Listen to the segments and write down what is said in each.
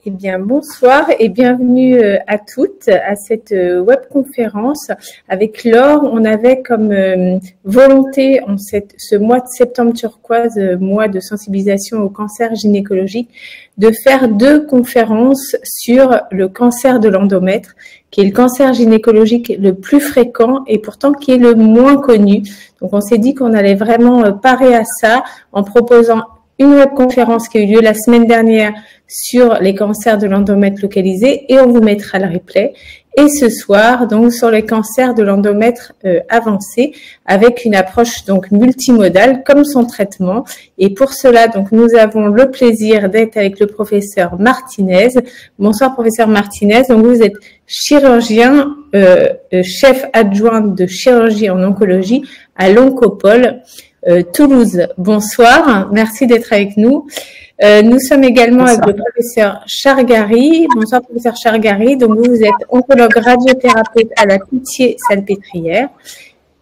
Eh bien, bonsoir et bienvenue à toutes à cette webconférence. Avec Laure, on avait comme volonté en ce mois de septembre turquoise, mois de sensibilisation au cancer gynécologique, de faire 2 conférences sur le cancer de l'endomètre, qui est le cancer gynécologique le plus fréquent et pourtant qui est le moins connu. Donc, on s'est dit qu'on allait vraiment parer à ça en proposant une webconférence qui a eu lieu la semaine dernière sur les cancers de l'endomètre localisés et on vous mettra le replay. Et ce soir, donc, sur les cancers de l'endomètre avancé avec une approche donc multimodale comme son traitement. Et pour cela, donc, nous avons le plaisir d'être avec le professeur Martinez. Bonsoir, professeur Martinez. Donc, vous êtes chirurgien, chef adjoint de chirurgie en oncologie à l'Oncopole Toulouse. Bonsoir, merci d'être avec nous. Nous sommes également avec le professeur Chargari. Bonsoir, professeur Chargari. Donc, vous êtes oncologue radiothérapeute à la Pitié-Salpêtrière.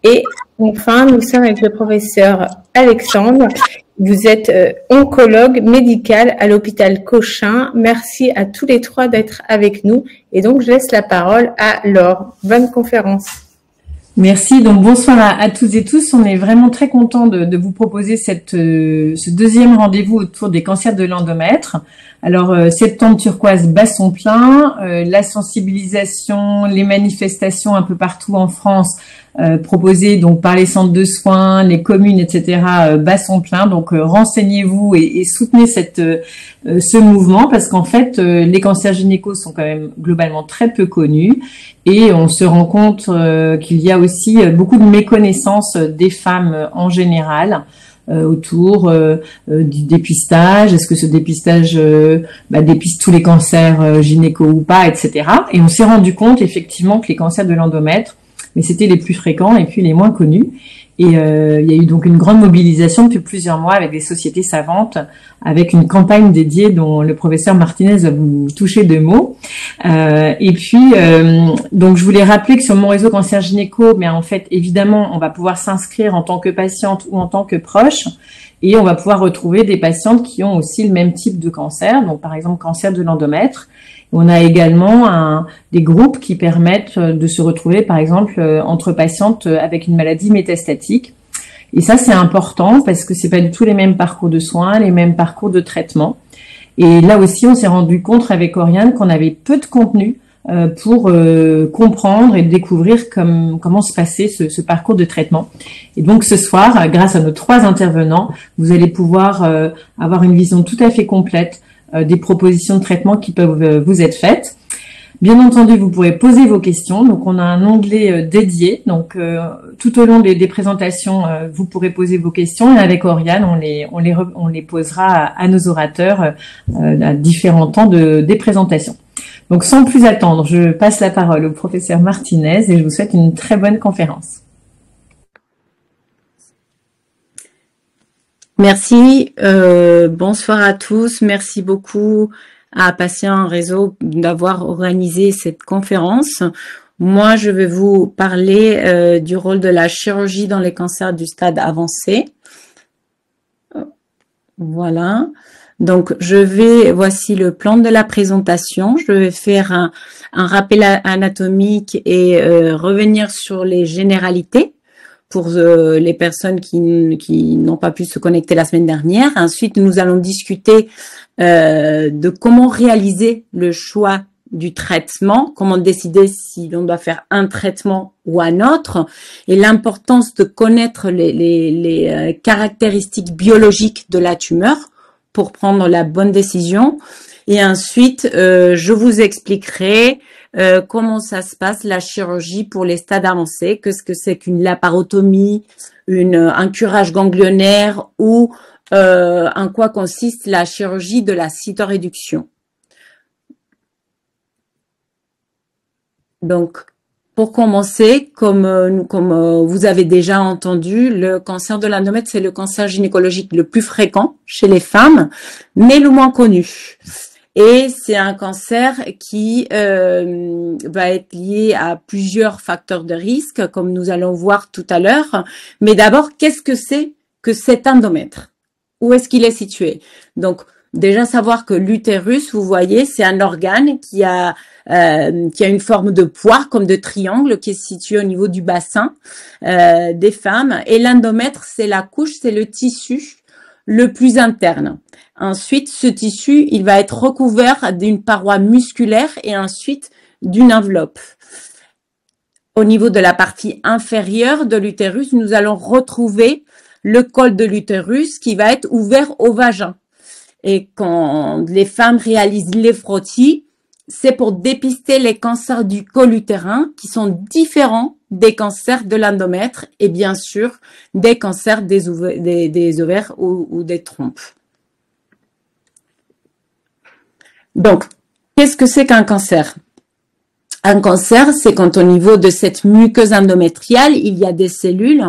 Et enfin, nous sommes avec le professeur Alexandre. Vous êtes oncologue médical à l'hôpital Cochin. Merci à tous les 3 d'être avec nous. Et donc, je laisse la parole à Laure. Bonne conférence. Merci. Donc, bonsoir à toutes et tous. On est vraiment très content de vous proposer ce deuxième rendez-vous autour des cancers de l'endomètre. Alors, septembre turquoise bat son plein. La sensibilisation, les manifestations un peu partout en France proposées donc par les centres de soins, les communes, etc. bat son plein. Donc, renseignez-vous et soutenez ce mouvement parce qu'en fait, les cancers gynécos sont quand même globalement très peu connus. Et on se rend compte qu'il y a aussi beaucoup de méconnaissance des femmes en général autour du dépistage. Est-ce que ce dépistage dépiste tous les cancers gynéco ou pas, etc. Et on s'est rendu compte effectivement que les cancers de l'endomètre, mais c'était les plus fréquents et puis les moins connus. Et il y a eu donc une grande mobilisation depuis plusieurs mois avec des sociétés savantes, avec une campagne dédiée dont le professeur Martinez va vous toucher 2 mots. Et puis, donc je voulais rappeler que sur mon réseau cancer gynéco, mais en fait, évidemment, on va pouvoir s'inscrire en tant que patiente ou en tant que proche, et on va pouvoir retrouver des patientes qui ont aussi le même type de cancer, donc par exemple cancer de l'endomètre. On a également des groupes qui permettent de se retrouver, par exemple, entre patientes avec une maladie métastatique. Et ça, c'est important parce que c'est pas du tout les mêmes parcours de soins, les mêmes parcours de traitement. Et là aussi, on s'est rendu compte avec Oriane qu'on avait peu de contenu pour comprendre et découvrir comment se passait ce parcours de traitement. Et donc ce soir, grâce à nos 3 intervenants, vous allez pouvoir avoir une vision tout à fait complète des propositions de traitement qui peuvent vous être faites. Bien entendu, vous pourrez poser vos questions. Donc, on a un onglet dédié. Donc, tout au long des présentations, vous pourrez poser vos questions. Et avec Oriane, on les posera à nos orateurs à différents temps des présentations. Donc, sans plus attendre, je passe la parole au professeur Martinez et je vous souhaite une très bonne conférence. Merci, bonsoir à tous. Merci beaucoup à Patient Réseau d'avoir organisé cette conférence. Moi, je vais vous parler du rôle de la chirurgie dans les cancers du stade avancé. Voilà. Donc, voici le plan de la présentation. Je vais faire un rappel anatomique et revenir sur les généralités pour les personnes qui n'ont pas pu se connecter la semaine dernière. Ensuite, nous allons discuter de comment réaliser le choix du traitement, comment décider si l'on doit faire un traitement ou un autre, et l'importance de connaître les caractéristiques biologiques de la tumeur pour prendre la bonne décision. Et ensuite, je vous expliquerai comment ça se passe, la chirurgie pour les stades avancés, qu'est-ce que c'est qu'une laparotomie, un curage ganglionnaire ou en quoi consiste la chirurgie de la cytoréduction. Donc, pour commencer, comme vous avez déjà entendu, le cancer de l'endomètre, c'est le cancer gynécologique le plus fréquent chez les femmes, mais le moins connu. Et c'est un cancer qui va être lié à plusieurs facteurs de risque, comme nous allons voir tout à l'heure. Mais d'abord, qu'est-ce que c'est que cet endomètre? Où est-ce qu'il est situé? Donc, Déjà savoir que l'utérus, vous voyez, c'est un organe qui a une forme de poire, comme de triangle, qui est situé au niveau du bassin des femmes. Et l'endomètre, c'est la couche, c'est le tissu le plus interne. Ensuite, ce tissu, il va être recouvert d'une paroi musculaire et ensuite d'une enveloppe. Au niveau de la partie inférieure de l'utérus, nous allons retrouver le col de l'utérus qui va être ouvert au vagin. Et quand les femmes réalisent l'éphrottie, c'est pour dépister les cancers du col utérin qui sont différents des cancers de l'endomètre et bien sûr des cancers des ovaires ou des trompes. Donc, qu'est-ce que c'est qu'un cancer? Un cancer, c'est quand au niveau de cette muqueuse endométriale, il y a des cellules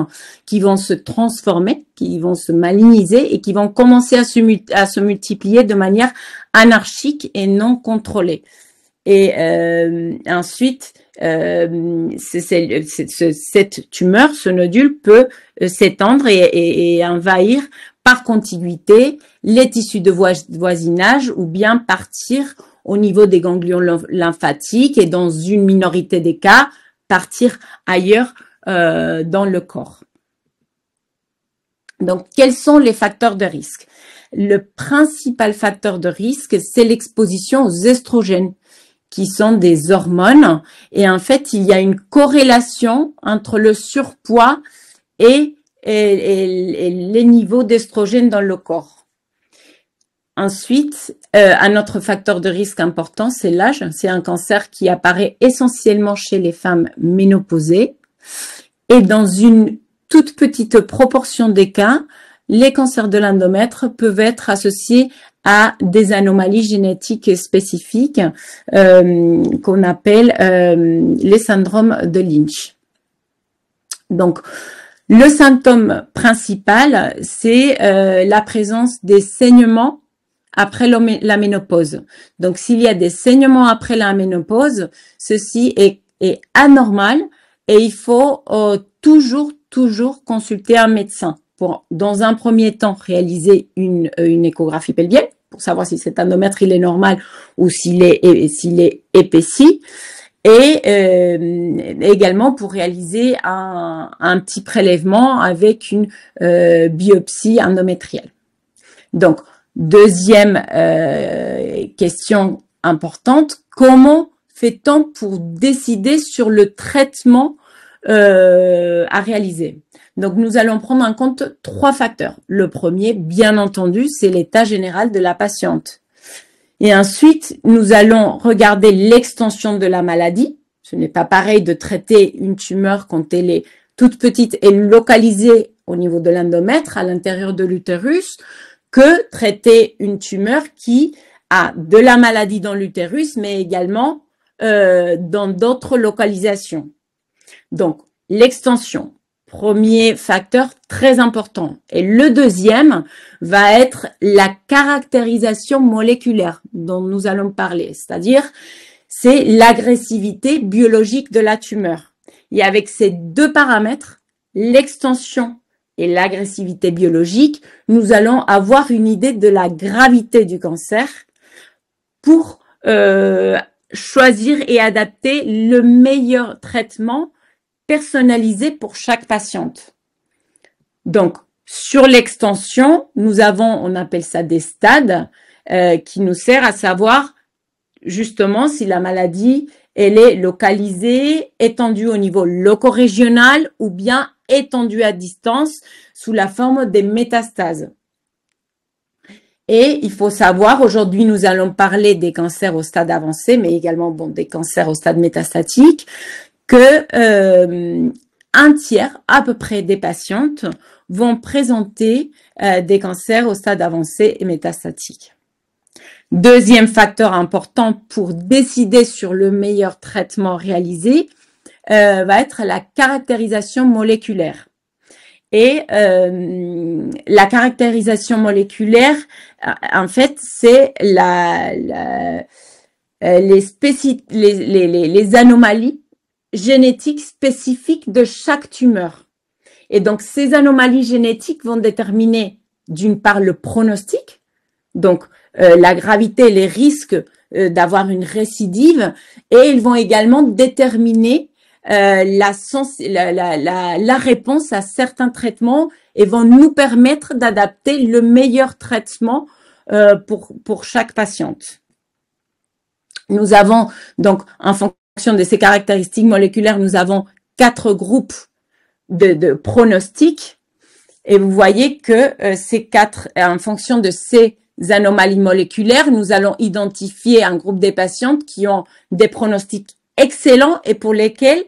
qui vont se transformer, qui vont se maligniser et qui vont commencer à se multiplier de manière anarchique et non contrôlée. Et ensuite, cette tumeur, ce nodule peut s'étendre et envahir par contiguïté les tissus de voisinage ou bien partir au niveau des ganglions lymphatiques et dans une minorité des cas, partir ailleurs dans le corps. Donc, quels sont les facteurs de risque? Le principal facteur de risque, c'est l'exposition aux estrogènes, qui sont des hormones. Et en fait, il y a une corrélation entre le surpoids et les niveaux d'estrogènes dans le corps. Ensuite, un autre facteur de risque important, c'est l'âge. C'est un cancer qui apparaît essentiellement chez les femmes ménopausées. Et dans une toute petite proportion des cas, les cancers de l'endomètre peuvent être associés à des anomalies génétiques spécifiques qu'on appelle les syndromes de Lynch. Donc, le symptôme principal, c'est la présence des saignements après la ménopause. Donc, s'il y a des saignements après la ménopause, ceci est anormal et il faut toujours consulter un médecin pour, dans un premier temps, réaliser une échographie pelvienne pour savoir si cet endomètre il est normal ou s'il est épaissi. Et également pour réaliser un petit prélèvement avec une biopsie endométriale. Donc, deuxième question importante, comment fait-on pour décider sur le traitement à réaliser? Donc, nous allons prendre en compte 3 facteurs. Le premier, bien entendu, c'est l'état général de la patiente. Et ensuite, nous allons regarder l'extension de la maladie. Ce n'est pas pareil de traiter une tumeur quand elle est toute petite et localisée au niveau de l'endomètre, à l'intérieur de l'utérus, que traiter une tumeur qui a de la maladie dans l'utérus, mais également dans d'autres localisations. Donc, l'extension, premier facteur très important. Et le deuxième va être la caractérisation moléculaire dont nous allons parler, c'est-à-dire c'est l'agressivité biologique de la tumeur. Et avec ces 2 paramètres, l'extension et l'agressivité biologique, nous allons avoir une idée de la gravité du cancer pour choisir et adapter le meilleur traitement personnalisé pour chaque patiente. Donc, sur l'extension, nous avons, on appelle ça des stades, qui nous sert à savoir justement si la maladie, elle est localisée, étendue au niveau loco-régional ou bien étendue à distance sous la forme des métastases. Et il faut savoir, aujourd'hui, nous allons parler des cancers au stade avancé, mais également des cancers au stade métastatique, que un tiers à peu près des patientes vont présenter des cancers au stade avancé et métastatique. Deuxième facteur important pour décider sur le meilleur traitement réalisé va être la caractérisation moléculaire. Et la caractérisation moléculaire, en fait, c'est les anomalies génétiques spécifiques de chaque tumeur. Et donc, ces anomalies génétiques vont déterminer, d'une part, le pronostic, donc la gravité, les risques d'avoir une récidive, et ils vont également déterminer la réponse à certains traitements et vont nous permettre d'adapter le meilleur traitement pour chaque patiente. Nous avons donc, en fonction de ces caractéristiques moléculaires, nous avons 4 groupes de pronostics, et vous voyez que ces 4, en fonction de ces anomalies moléculaires, nous allons identifier un groupe des patientes qui ont des pronostics excellents et pour lesquels,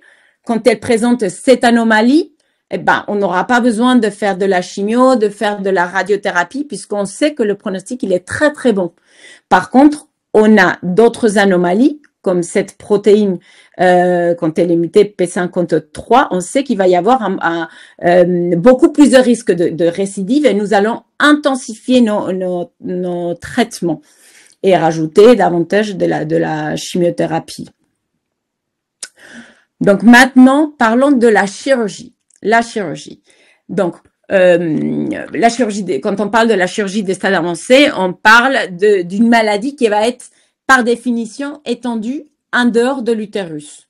quand elles présentent cette anomalie, eh ben, on n'aura pas besoin de faire de la chimio, de faire de la radiothérapie, puisqu'on sait que le pronostic, il est très, très bon. Par contre, on a d'autres anomalies, comme cette protéine, quand elle est mutée P53, on sait qu'il va y avoir beaucoup plus de risques de récidive et nous allons intensifier nos traitements et rajouter davantage de la chimiothérapie. Donc maintenant, parlons de la chirurgie. La chirurgie. Donc, la chirurgie, quand on parle de la chirurgie des stades avancés, on parle d'une maladie qui va être par définition étendue en dehors de l'utérus.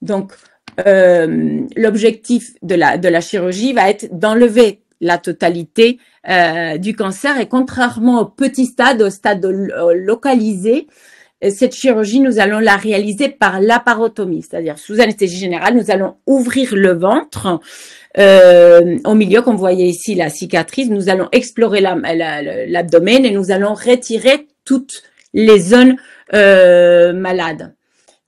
Donc, l'objectif de la chirurgie va être d'enlever la totalité du cancer et contrairement au petit stade, au stade localisé, cette chirurgie, nous allons la réaliser par laparotomie, c'est-à-dire sous anesthésie générale, nous allons ouvrir le ventre au milieu, comme vous voyez ici la cicatrice, nous allons explorer l'abdomen et nous allons retirer toutes les zones malades.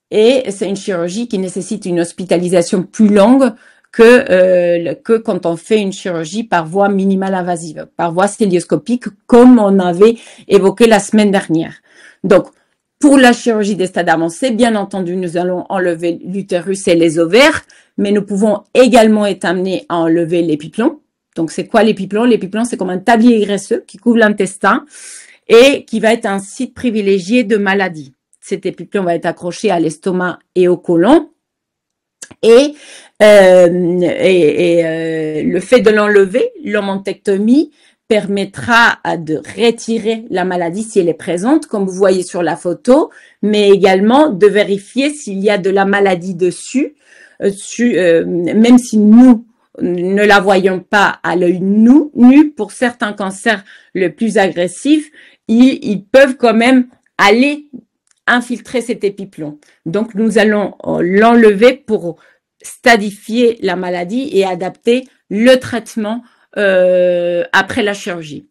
Et c'est une chirurgie qui nécessite une hospitalisation plus longue que quand on fait une chirurgie par voie minimale invasive, par voie cœlioscopique, comme on avait évoqué la semaine dernière. Donc, pour la chirurgie des stades avancés, bien entendu, nous allons enlever l'utérus et les ovaires, mais nous pouvons également être amenés à enlever l'épiplomb. Donc, c'est quoi l'épiplomb? L'épiplomb, c'est comme un tablier graisseux qui couvre l'intestin et qui va être un site privilégié de maladie. Cet épiplomb va être accroché à l'estomac et au côlon. Et le fait de l'enlever, l'omentectomie, permettra de retirer la maladie si elle est présente, comme vous voyez sur la photo, mais également de vérifier s'il y a de la maladie dessus, même si nous ne la voyons pas à l'œil nu, pour certains cancers les plus agressifs, ils peuvent quand même aller infiltrer cet épiplomb. Donc, nous allons l'enlever pour stadifier la maladie et adapter le traitement après la chirurgie.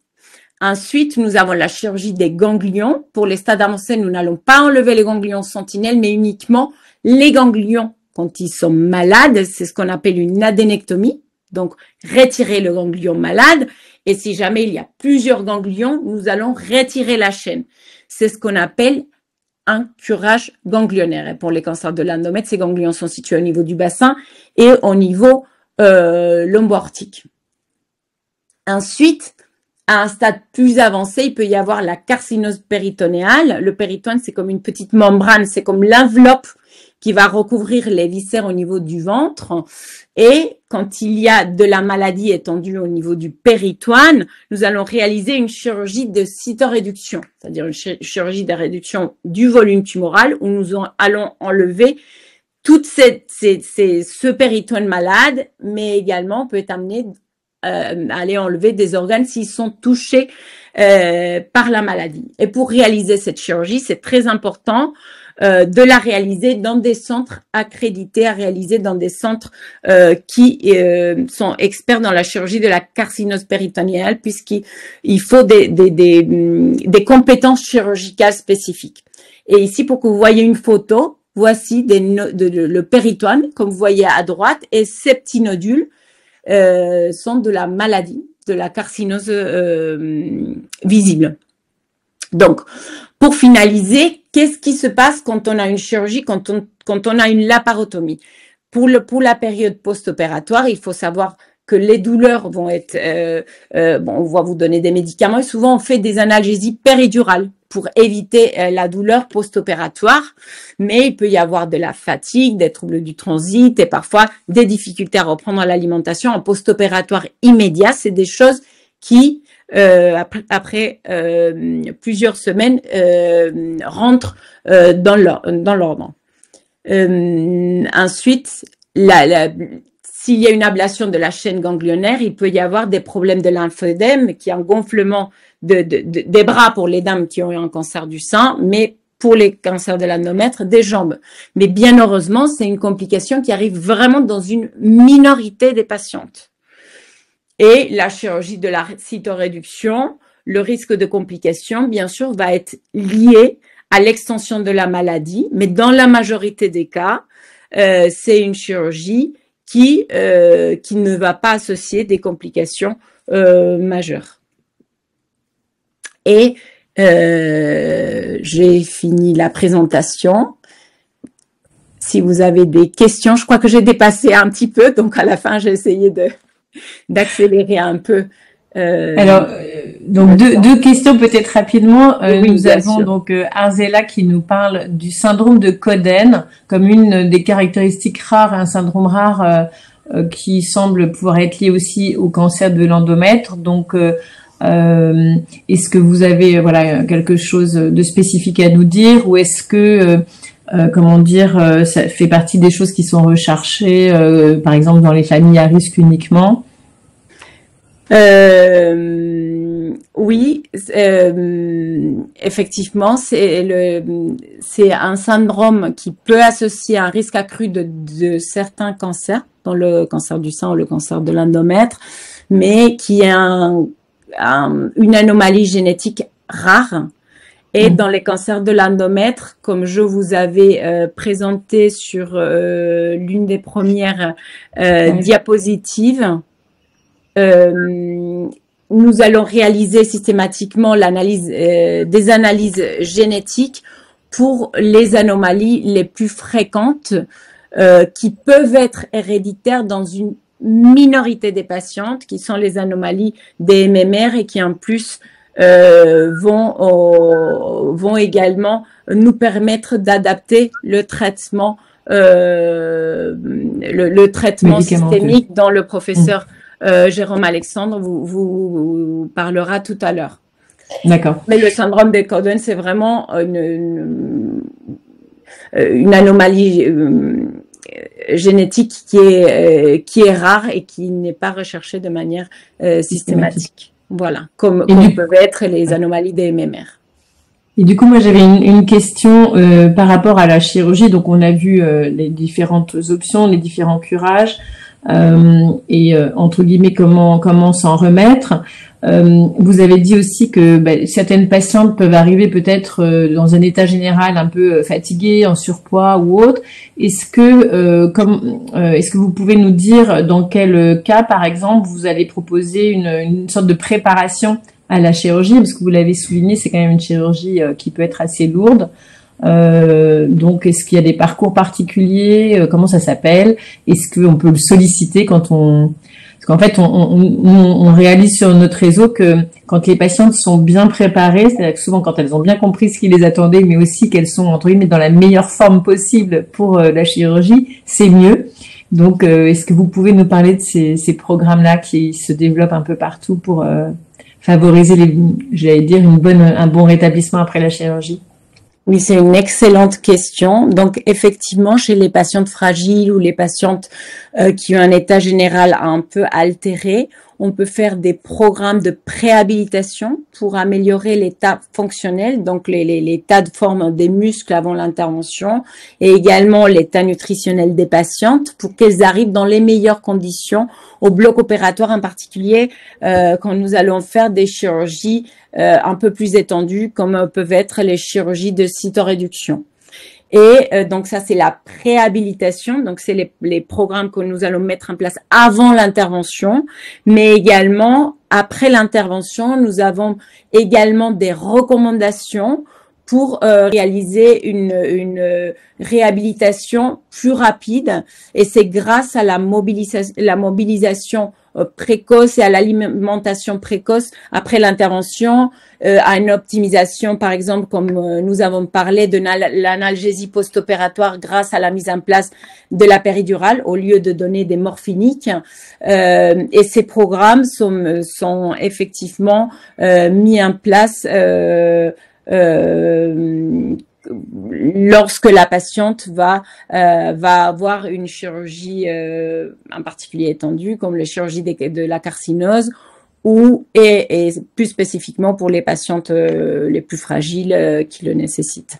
Ensuite, nous avons la chirurgie des ganglions. Pour les stades avancés, nous n'allons pas enlever les ganglions sentinelles, mais uniquement les ganglions quand ils sont malades. C'est ce qu'on appelle une adénectomie. Donc, retirer le ganglion malade. Et si jamais il y a plusieurs ganglions, nous allons retirer la chaîne. C'est ce qu'on appelle un curage ganglionnaire. Et pour les cancers de l'endomètre, ces ganglions sont situés au niveau du bassin et au niveau lombo-aortique. Ensuite, à un stade plus avancé, il peut y avoir la carcinose péritonéale. Le péritoine, c'est comme une petite membrane, c'est comme l'enveloppe qui va recouvrir les viscères au niveau du ventre. Et quand il y a de la maladie étendue au niveau du péritoine, nous allons réaliser une chirurgie de cytoréduction, c'est-à-dire une chirurgie de réduction du volume tumoral où nous allons enlever toute ce péritoine malade, mais également on peut être amené à aller enlever des organes s'ils sont touchés par la maladie. Et pour réaliser cette chirurgie, c'est très important de la réaliser dans des centres accrédités, à réaliser dans des centres qui sont experts dans la chirurgie de la carcinose péritonéale, puisqu'il faut des compétences chirurgicales spécifiques. Et ici, pour que vous voyez une photo, voici le péritoine, comme vous voyez à droite, et ces petits nodules sont de la maladie, de la carcinose visible. Donc, pour finaliser, qu'est-ce qui se passe quand on a une chirurgie, quand on a une laparotomie? Pour la période post-opératoire, il faut savoir que les douleurs vont être, on va vous donner des médicaments et souvent on fait des analgésies péridurales pour éviter la douleur post-opératoire, mais il peut y avoir de la fatigue, des troubles du transit et parfois des difficultés à reprendre l'alimentation en post-opératoire immédiat. C'est des choses qui après plusieurs semaines, rentre dans l'ordre. Ensuite, s'il y a une ablation de la chaîne ganglionnaire, il peut y avoir des problèmes de lymphodème, qui est un gonflement des bras pour les dames qui ont eu un cancer du sein, mais pour les cancers de l'endomètre, des jambes. Mais bien heureusement, c'est une complication qui arrive vraiment dans une minorité des patientes. Et la chirurgie de la cytoréduction, le risque de complications, bien sûr, va être lié à l'extension de la maladie, mais dans la majorité des cas, c'est une chirurgie qui ne va pas associer des complications majeures. Et j'ai fini la présentation. Si vous avez des questions, je crois que j'ai dépassé un petit peu, donc à la fin, j'ai essayé d'accélérer un peu. Alors, donc deux questions peut-être rapidement. Oui, nous avons sûr. Donc Arzela qui nous parle du syndrome de Coden comme une des caractéristiques rares, un syndrome rare qui semble pouvoir être lié aussi au cancer de l'endomètre. Donc, est-ce que vous avez quelque chose de spécifique à nous dire, ou est-ce que comment dire, ça fait partie des choses qui sont recherchées, par exemple dans les familles à risque uniquement? Oui, effectivement, c'est un syndrome qui peut associer un risque accru de certains cancers, dans le cancer du sein ou le cancer de l'endomètre, mais qui est une anomalie génétique rare. Et dans les cancers de l'endomètre, comme je vous avais présenté sur l'une des premières diapositives, nous allons réaliser systématiquement des analyses génétiques pour les anomalies les plus fréquentes qui peuvent être héréditaires dans une minorité des patientes, qui sont les anomalies des MMR et qui en plus vont également nous permettre d'adapter le traitement systémique dont le professeur Jérôme Alexandre vous parlera tout à l'heure. D'accord. Mais le syndrome de Coden, c'est vraiment une anomalie génétique qui est rare et qui n'est pas recherchée de manière systématique. Voilà, comme peuvent être les anomalies des MMR. Et du coup, moi, j'avais une question par rapport à la chirurgie. Donc, on a vu les différentes options, les différents curages. Et entre guillemets comment s'en remettre. Vous avez dit aussi que certaines patientes peuvent arriver peut-être dans un état général un peu fatigué, en surpoids ou autre. Est-ce que vous pouvez nous dire dans quel cas, par exemple, vous allez proposer une sorte de préparation à la chirurgie, parce que vous l'avez souligné, c'est quand même une chirurgie qui peut être assez lourde. Donc, est-ce qu'il y a des parcours particuliers? Comment ça s'appelle? Est-ce qu'on peut le solliciter parce qu'en fait, on réalise sur notre réseau que quand les patientes sont bien préparées, c'est-à-dire que souvent quand elles ont bien compris ce qui les attendait, mais aussi qu'elles sont entre guillemets dans la meilleure forme possible pour la chirurgie, c'est mieux. Donc, est-ce que vous pouvez nous parler de ces programmes-là qui se développent un peu partout pour favoriser un bon rétablissement après la chirurgie? Oui, c'est une excellente question. Donc, effectivement, chez les patientes fragiles ou les patientes qui ont un état général un peu altéré, on peut faire des programmes de préhabilitation pour améliorer l'état fonctionnel, donc l'état de forme des muscles avant l'intervention, et également l'état nutritionnel des patientes pour qu'elles arrivent dans les meilleures conditions au bloc opératoire, en particulier quand nous allons faire des chirurgies un peu plus étendues, comme peuvent être les chirurgies de cytoréduction. Et donc ça, c'est la préhabilitation, donc c'est les programmes que nous allons mettre en place avant l'intervention, mais également après l'intervention, nous avons également des recommandations pour réaliser une réhabilitation plus rapide, et c'est grâce à la mobilisation précoce et à l'alimentation précoce après l'intervention, à une optimisation, par exemple, comme nous avons parlé de l'analgésie post-opératoire grâce à la mise en place de la péridurale au lieu de donner des morphiniques. Et ces programmes sont effectivement mis en place lorsque la patiente va avoir une chirurgie en particulier étendue, comme la chirurgie de la carcinose, et plus spécifiquement pour les patientes les plus fragiles qui le nécessitent.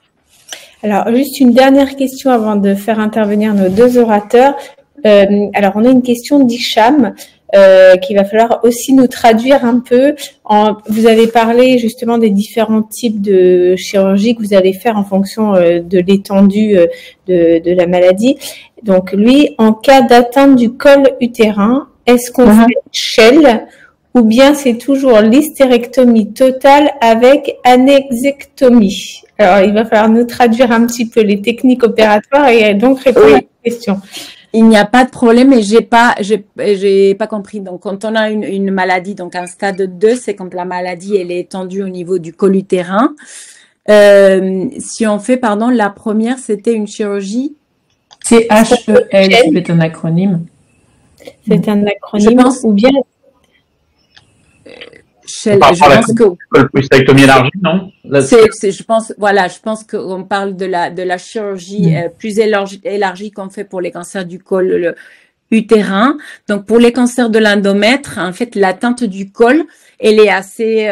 Alors, juste une dernière question avant de faire intervenir nos deux orateurs. Alors, on a une question d'Hicham qu'il va falloir aussi nous traduire un peu. Vous avez parlé justement des différents types de chirurgie que vous allez faire en fonction de l'étendue de la maladie. Donc, lui, en cas d'atteinte du col utérin, est-ce qu'on fait Shell ou bien c'est toujours l'hystérectomie totale avec annexectomie? Alors, il va falloir nous traduire un petit peu les techniques opératoires et donc répondre à la question. Il n'y a pas de problème, mais j'ai pas compris. Donc, quand on a une maladie, donc un stade 2, c'est quand la maladie, elle est étendue au niveau du col utérin. Si on fait, la première, c'était une chirurgie. C'est HEL, c'est un acronyme. C'est un acronyme, ou bien... Je pense que l'hystérectomie élargie, non? Je pense qu'on parle de la chirurgie plus élargie qu'on fait pour les cancers du col utérin. Donc, pour les cancers de l'endomètre, en fait, l'atteinte du col, elle est assez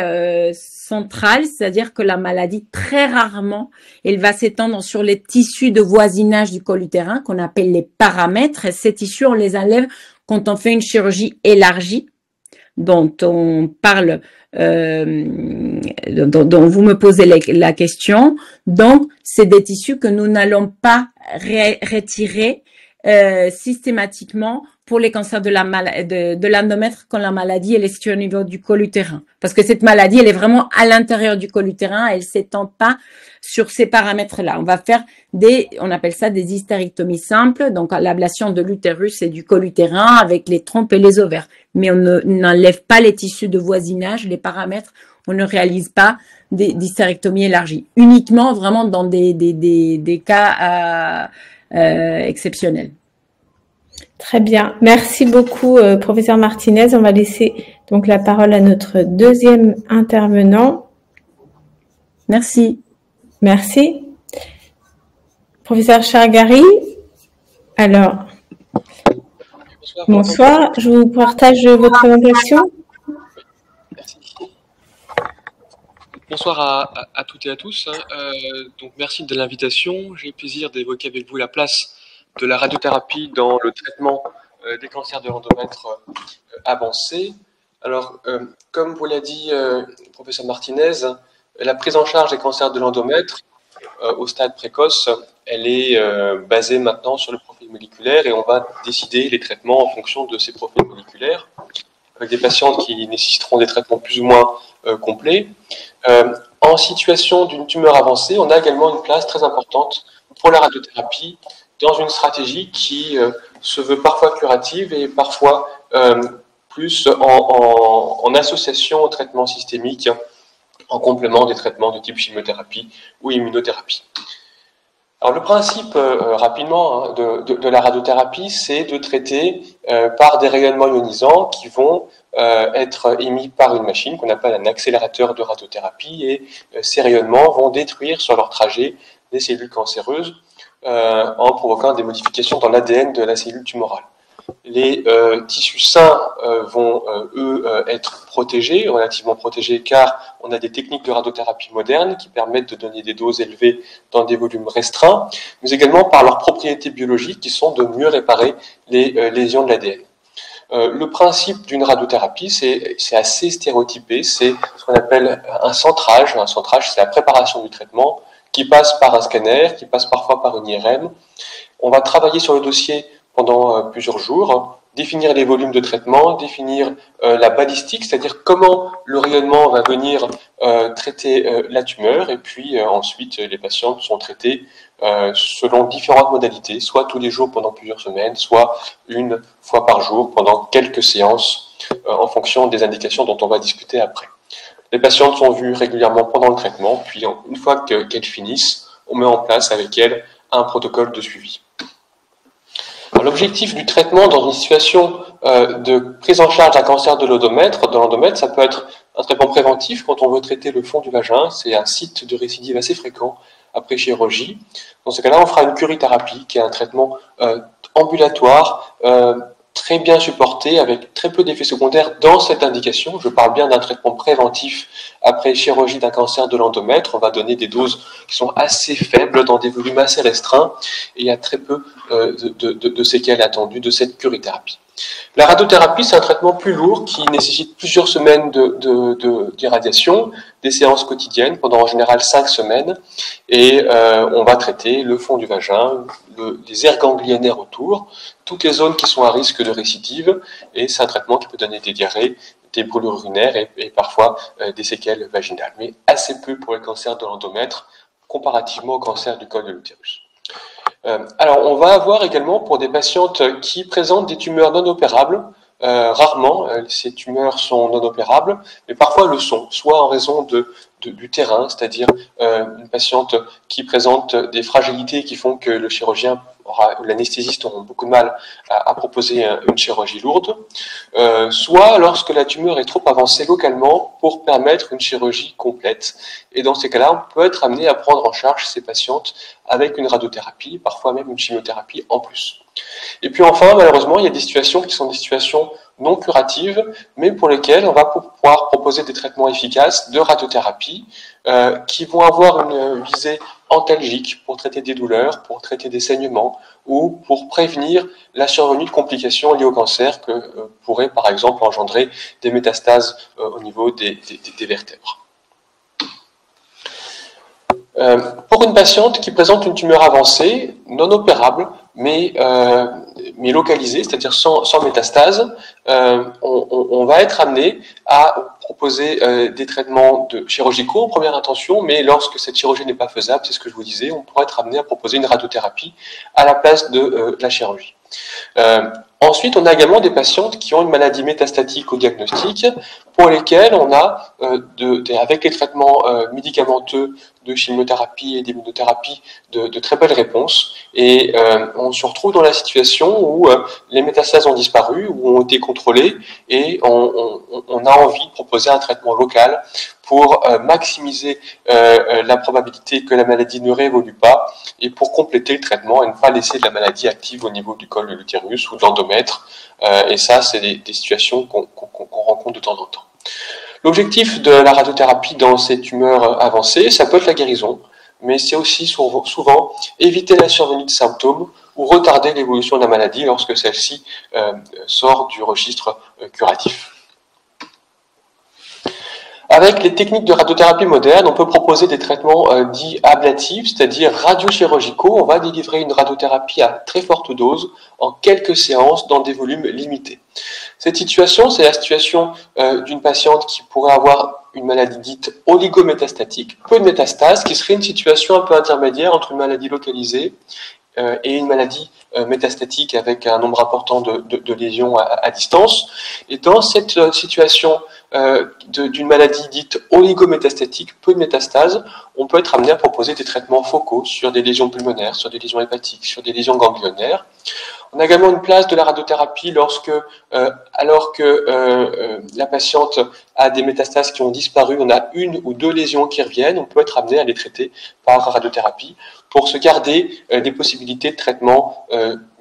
centrale, c'est-à-dire que la maladie, très rarement, elle va s'étendre sur les tissus de voisinage du col utérin, qu'on appelle les paramètres. Et ces tissus, on les enlève quand on fait une chirurgie élargie, dont on parle, dont vous me posez la question. Donc, c'est des tissus que nous n'allons pas retirer systématiquement pour les cancers de l'endomètre quand la maladie elle est située au niveau du col utérin. Parce que cette maladie, elle est vraiment à l'intérieur du col utérin, elle s'étend pas sur ces paramètres-là. On va faire on appelle ça des hystérectomies simples, donc l'ablation de l'utérus et du col utérin avec les trompes et les ovaires. Mais on n'enlève pas les tissus de voisinage, les paramètres, on ne réalise pas d'hystérectomie élargie. Uniquement vraiment dans des cas exceptionnels. Très bien. Merci beaucoup, professeur Martinez. On va laisser donc la parole à notre deuxième intervenant. Merci. Merci. Professeur Chargari. Alors, bonsoir. Je vous partage votre présentation. Merci. Bonsoir à toutes et à tous. Donc, merci de l'invitation. J'ai le plaisir d'évoquer avec vous la place de la radiothérapie dans le traitement des cancers de l'endomètre avancés. Alors, comme vous l'a dit le professeur Martinez, la prise en charge des cancers de l'endomètre au stade précoce, elle est basée maintenant sur le profil moléculaire et on va décider les traitements en fonction de ces profils moléculaires, avec des patientes qui nécessiteront des traitements plus ou moins complets. En situation d'une tumeur avancée, on a également une place très importante pour la radiothérapie dans une stratégie qui se veut parfois curative et parfois plus en association au traitement systémique, en complément des traitements de type chimiothérapie ou immunothérapie. Alors le principe, rapidement, de la radiothérapie, c'est de traiter par des rayonnements ionisants qui vont être émis par une machine qu'on appelle un accélérateur de radiothérapie, et ces rayonnements vont détruire sur leur trajet des cellules cancéreuses en provoquant des modifications dans l'ADN de la cellule tumorale. Les tissus sains vont, eux, être protégés, relativement protégés, car on a des techniques de radiothérapie modernes qui permettent de donner des doses élevées dans des volumes restreints, mais également par leurs propriétés biologiques qui sont de mieux réparer les lésions de l'ADN. Le principe d'une radiothérapie, c'est assez stéréotypé, c'est ce qu'on appelle un centrage. Un centrage, c'est la préparation du traitement qui passe par un scanner, qui passe parfois par une IRM. On va travailler sur le dossier pendant plusieurs jours, définir les volumes de traitement, définir la balistique, c'est-à-dire comment le rayonnement va venir traiter la tumeur, et puis ensuite les patients sont traités selon différentes modalités, soit tous les jours pendant plusieurs semaines, soit une fois par jour pendant quelques séances en fonction des indications dont on va discuter après. Les patientes sont vues régulièrement pendant le traitement, puis une fois qu'elles finissent, on met en place avec elles un protocole de suivi. L'objectif du traitement dans une situation de prise en charge d'un cancer de l'endomètre, ça peut être un traitement préventif quand on veut traiter le fond du vagin, c'est un site de récidive assez fréquent après chirurgie. Dans ce cas-là, on fera une curithérapie, qui est un traitement ambulatoire, très bien supporté, avec très peu d'effets secondaires dans cette indication. Je parle bien d'un traitement préventif après chirurgie d'un cancer de l'endomètre. On va donner des doses qui sont assez faibles, dans des volumes assez restreints, et il y a très peu de séquelles attendues de cette curithérapie. La radiothérapie, c'est un traitement plus lourd qui nécessite plusieurs semaines d'irradiation, des séances quotidiennes pendant en général 5 semaines, et on va traiter le fond du vagin, les aires ganglionnaires autour, toutes les zones qui sont à risque de récidive, et c'est un traitement qui peut donner des diarrhées, des brûlures urinaires et parfois des séquelles vaginales, mais assez peu pour le cancer de l'endomètre comparativement au cancer du col de l'utérus. Alors, on va avoir également pour des patientes qui présentent des tumeurs non opérables, rarement ces tumeurs sont non opérables, mais parfois le sont, soit en raison du terrain, c'est-à-dire une patiente qui présente des fragilités qui font que le chirurgien ou l'anesthésiste auront beaucoup de mal à proposer une chirurgie lourde, soit lorsque la tumeur est trop avancée localement pour permettre une chirurgie complète. Et dans ces cas-là, on peut être amené à prendre en charge ces patientes avec une radiothérapie, parfois même une chimiothérapie en plus. Et puis enfin, malheureusement, il y a des situations qui sont des situations non curatives, mais pour lesquelles on va pouvoir proposer des traitements efficaces de radiothérapie qui vont avoir une visée antalgique pour traiter des douleurs, pour traiter des saignements ou pour prévenir la survenue de complications liées au cancer que pourraient par exemple engendrer des métastases au niveau des vertèbres. Pour une patiente qui présente une tumeur avancée, non opérable, mais localisée, c'est-à-dire sans métastase, on va être amené à proposer des traitements chirurgicaux en première intention, mais lorsque cette chirurgie n'est pas faisable, c'est ce que je vous disais, on pourra être amené à proposer une radiothérapie à la place de la chirurgie. Ensuite, on a également des patientes qui ont une maladie métastatique au diagnostic, pour lesquelles on a, avec les traitements médicamenteux de chimiothérapie et d'immunothérapie, de très belles réponses. Et on se retrouve dans la situation où les métastases ont disparu, ou ont été contrôlées, et on a envie de proposer un traitement local pour maximiser la probabilité que la maladie ne réévolue pas, et pour compléter le traitement et ne pas laisser de la maladie active au niveau du col de l'utérus ou de l'endomètre. Et ça, c'est des situations qu'on rencontre de temps en temps. L'objectif de la radiothérapie dans ces tumeurs avancées, ça peut être la guérison, mais c'est aussi souvent éviter la survenue de symptômes ou retarder l'évolution de la maladie lorsque celle-ci sort du registre curatif. Avec les techniques de radiothérapie moderne, on peut proposer des traitements dits ablatifs, c'est-à-dire radiochirurgicaux. On va délivrer une radiothérapie à très forte dose en quelques séances dans des volumes limités. Cette situation, c'est la situation d'une patiente qui pourrait avoir une maladie dite oligométastatique, peu de métastases, qui serait une situation un peu intermédiaire entre une maladie localisée et une maladie métastatique avec un nombre important de lésions à distance. Et dans cette situation d'une maladie dite oligométastatique, peu de métastases, on peut être amené à proposer des traitements focaux sur des lésions pulmonaires, sur des lésions hépatiques, sur des lésions ganglionnaires. On a également une place de la radiothérapie alors que la patiente a des métastases qui ont disparu, on a une ou deux lésions qui reviennent, on peut être amené à les traiter par radiothérapie pour se garder des possibilités de traitement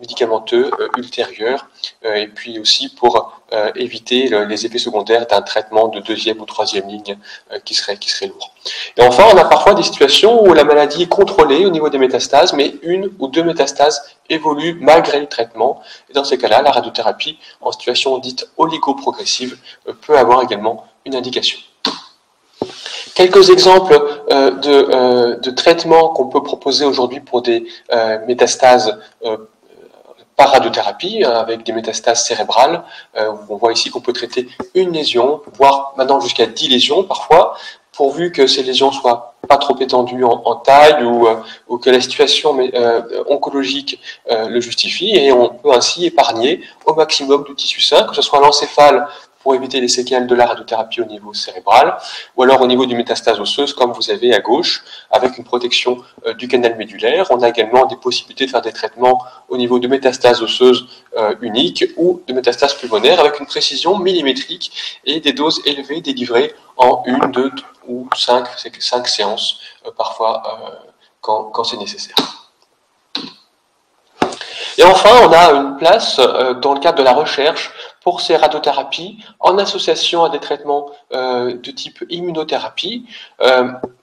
médicamenteux ultérieurs et puis aussi pour éviter les effets secondaires d'un traitement de deuxième ou troisième ligne qui serait lourd. Et enfin, on a parfois des situations où la maladie est contrôlée au niveau des métastases, mais une ou deux métastases évoluent malgré le traitement. Et dans ces cas-là, la radiothérapie en situation dite oligoprogressive peut avoir également une indication. Quelques exemples de traitements qu'on peut proposer aujourd'hui pour des métastases par radiothérapie avec des métastases cérébrales. On voit ici qu'on peut traiter une lésion, voire maintenant jusqu'à 10 lésions parfois, pourvu que ces lésions soient pas trop étendues en taille ou que la situation oncologique le justifie, et on peut ainsi épargner au maximum du tissu sain, que ce soit l'encéphale pour éviter les séquelles de la radiothérapie au niveau cérébral, ou alors au niveau du métastase osseuse, comme vous avez à gauche, avec une protection du canal médulaire. On a également des possibilités de faire des traitements au niveau de métastases osseuses uniques ou de métastases pulmonaires, avec une précision millimétrique et des doses élevées délivrées en 1, 2 ou 5 séances, parfois quand c'est nécessaire. Et enfin, on a une place dans le cadre de la recherche pour ces radiothérapies en association à des traitements de type immunothérapie.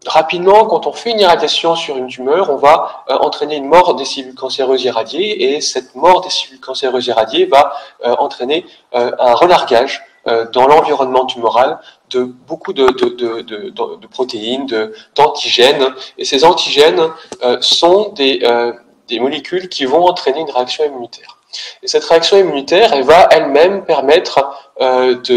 Rapidement, quand on fait une irradiation sur une tumeur, on va entraîner une mort des cellules cancéreuses irradiées, et cette mort des cellules cancéreuses irradiées va entraîner un relargage dans l'environnement tumoral de beaucoup de protéines, d'antigènes, et ces antigènes sont des molécules qui vont entraîner une réaction immunitaire. Et cette réaction immunitaire, elle va elle-même permettre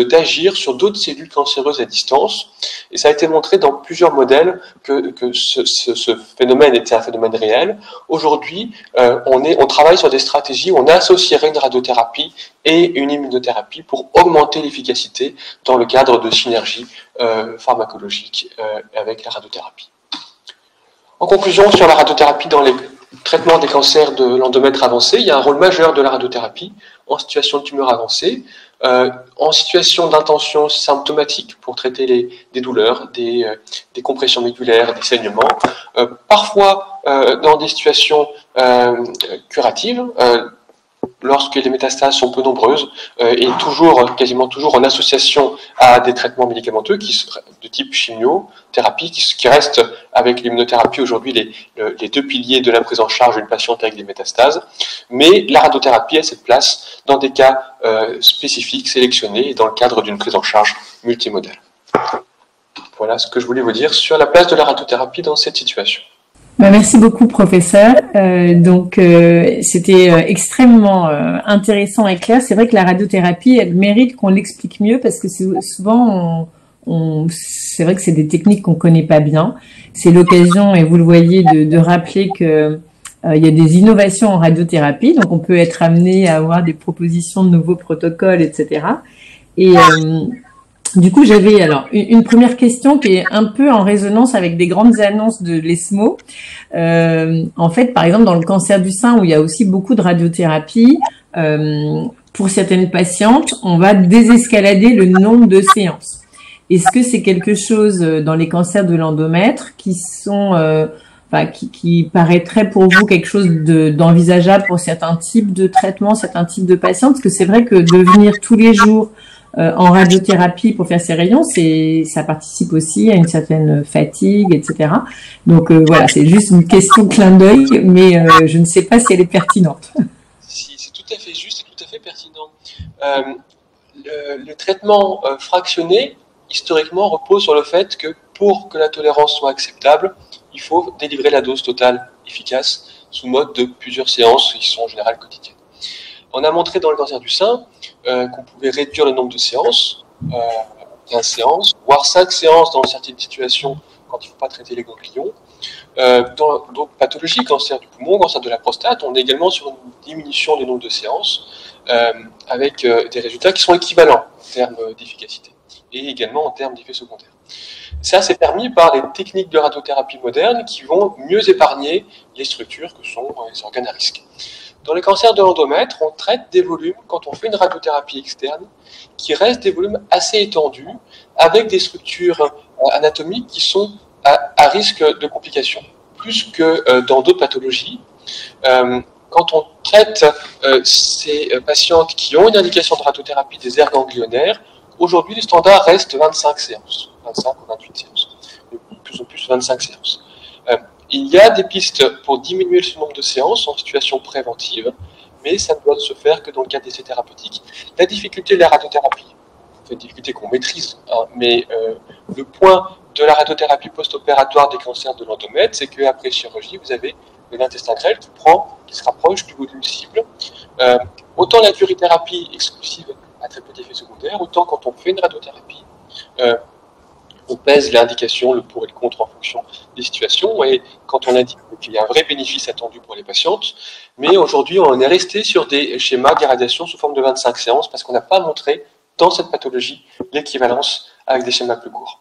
d'agir sur d'autres cellules cancéreuses à distance. Et ça a été montré dans plusieurs modèles que ce phénomène était un phénomène réel. Aujourd'hui, on travaille sur des stratégies où on associerait une radiothérapie et une immunothérapie pour augmenter l'efficacité dans le cadre de synergie pharmacologique avec la radiothérapie. En conclusion, sur la radiothérapie dans les traitement des cancers de l'endomètre avancé, il y a un rôle majeur de la radiothérapie en situation de tumeur avancée, en situation d'intention symptomatique pour traiter des douleurs, des compressions médulaires, des saignements, parfois dans des situations curatives, lorsque les métastases sont peu nombreuses, et quasiment toujours en association à des traitements médicamenteux de type chimiothérapie, qui restent avec l'immunothérapie aujourd'hui les deux piliers de la prise en charge d'une patiente avec des métastases. Mais la radiothérapie a cette place dans des cas spécifiques, sélectionnés, et dans le cadre d'une prise en charge multimodale. Voilà ce que je voulais vous dire sur la place de la radiothérapie dans cette situation. Merci beaucoup, professeur. C'était extrêmement intéressant et clair. C'est vrai que la radiothérapie, elle mérite qu'on l'explique mieux, parce que souvent, c'est vrai que c'est des techniques qu'on connaît pas bien. C'est l'occasion, et vous le voyez, de rappeler que il y a des innovations en radiothérapie, donc on peut être amené à avoir des propositions de nouveaux protocoles, etc. Et du coup, j'avais alors une première question qui est un peu en résonance avec des grandes annonces de l'ESMO. En fait, par exemple, dans le cancer du sein, où il y a aussi beaucoup de radiothérapie, pour certaines patientes, on va désescalader le nombre de séances. Est-ce que c'est quelque chose dans les cancers de l'endomètre qui paraîtrait pour vous quelque chose d'envisageable pour certains types de traitements, certains types de patients? Parce que c'est vrai que de venir tous les jours en radiothérapie pour faire ces rayons, ça participe aussi à une certaine fatigue, etc. Donc voilà, c'est juste une question clin d'œil, mais je ne sais pas si elle est pertinente. Si, c'est tout à fait juste et tout à fait pertinent. Le traitement fractionné, historiquement, repose sur le fait que pour que la tolérance soit acceptable, il faut délivrer la dose totale efficace sous mode de plusieurs séances qui sont en général quotidiennes. On a montré dans le cancer du sein qu'on pouvait réduire le nombre de séances, 15 séances, voire 5 séances dans certaines situations quand il ne faut pas traiter les ganglions. Dans d'autres pathologies, cancer du poumon, cancer de la prostate, on est également sur une diminution du nombre de séances avec des résultats qui sont équivalents en termes d'efficacité et également en termes d'effets secondaires. Ça, c'est permis par les techniques de radiothérapie modernes qui vont mieux épargner les structures que sont les organes à risque. Dans les cancers de l'endomètre, on traite des volumes, quand on fait une radiothérapie externe, qui restent des volumes assez étendus, avec des structures anatomiques qui sont à risque de complications, plus que dans d'autres pathologies. Quand on traite ces patientes qui ont une indication de radiothérapie des aires ganglionnaires, aujourd'hui, le standard reste 25 séances, 25 ou 28 séances, de plus en plus 25 séances. Il y a des pistes pour diminuer ce nombre de séances en situation préventive, mais ça ne doit se faire que dans le cadre d'essais thérapeutiques. La difficulté de la radiothérapie, c'est une difficulté qu'on maîtrise, hein, mais le point de la radiothérapie post-opératoire des cancers de l'endomètre, c'est qu'après chirurgie, vous avez l'intestin grêle qui se rapproche du volume cible. Autant la plurithérapie exclusive a très peu d'effets secondaires, autant quand on fait une radiothérapie, on pèse l'indication, le pour et le contre en fonction des situations, et quand on indique qu'il y a un vrai bénéfice attendu pour les patientes, mais aujourd'hui on est resté sur des schémas d'irradiation sous forme de 25 séances parce qu'on n'a pas montré dans cette pathologie l'équivalence avec des schémas plus courts.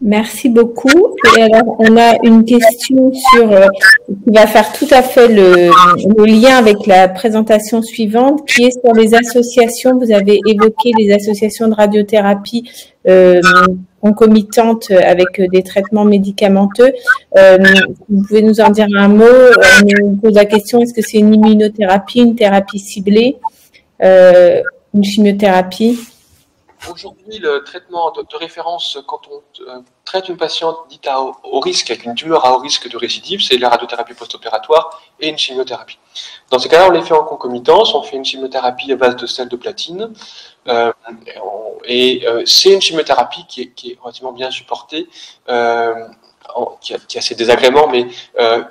Merci beaucoup. Et alors, on a une question qui va faire tout à fait le lien avec la présentation suivante, qui est sur les associations. Vous avez évoqué les associations de radiothérapie concomitantes avec des traitements médicamenteux. Vous pouvez nous en dire un mot? On nous pose la question, est-ce que c'est une immunothérapie, une thérapie ciblée, une chimiothérapie? Aujourd'hui, le traitement de référence, quand on traite une patiente dite à haut risque, avec une tumeur à haut risque de récidive, c'est la radiothérapie post-opératoire et une chimiothérapie. Dans ces cas-là, on les fait en concomitance, on fait une chimiothérapie à base de sel de platine, c'est une chimiothérapie qui est relativement bien supportée, qui a ses désagréments, mais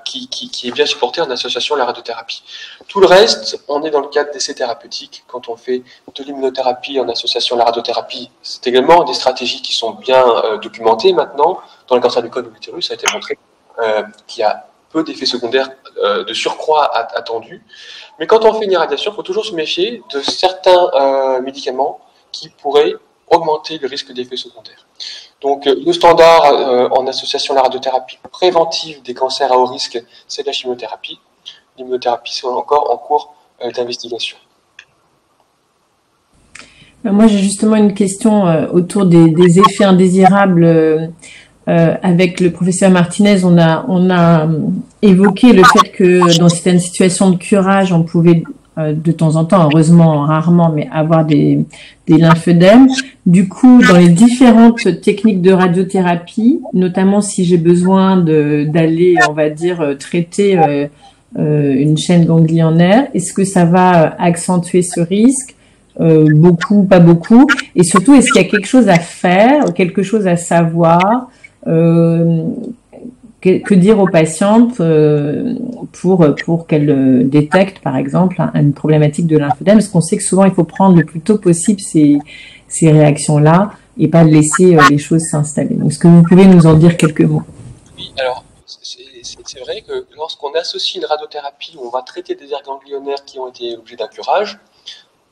qui est bien supporté en association à la radiothérapie. Tout le reste, on est dans le cadre d'essais thérapeutiques. Quand on fait de l'immunothérapie en association à la radiothérapie, c'est également des stratégies qui sont bien documentées maintenant. Dans le cancer du col de l'utérus, ça a été montré qu'il y a peu d'effets secondaires de surcroît attendus. Mais quand on fait une irradiation, il faut toujours se méfier de certains médicaments qui pourraient augmenter le risque d'effets secondaires. Donc, le standard en association à la radiothérapie préventive des cancers à haut risque, c'est la chimiothérapie. L'immunothérapie, c'est encore en cours d'investigation. Moi, j'ai justement une question autour des effets indésirables. Avec le professeur Martinez, on a évoqué le fait que dans certaines situations de curage, on pouvait de temps en temps, heureusement, rarement, mais avoir des lymphœdèmes. Du coup, dans les différentes techniques de radiothérapie, notamment si j'ai besoin d'aller, on va dire, traiter une chaîne ganglionnaire, est-ce que ça va accentuer ce risque? Beaucoup, pas beaucoup. Et surtout, est-ce qu'il y a quelque chose à faire, quelque chose à savoir? Que dire aux patientes pour qu'elles détectent, par exemple, une problématique de lymphœdème? Parce qu'on sait que souvent, il faut prendre le plus tôt possible ces réactions-là et pas laisser les choses s'installer. Donc, est-ce que vous pouvez nous en dire quelques mots? Oui, alors, c'est vrai que lorsqu'on associe une radiothérapie où on va traiter des aires ganglionnaires qui ont été l'objet d'un curage,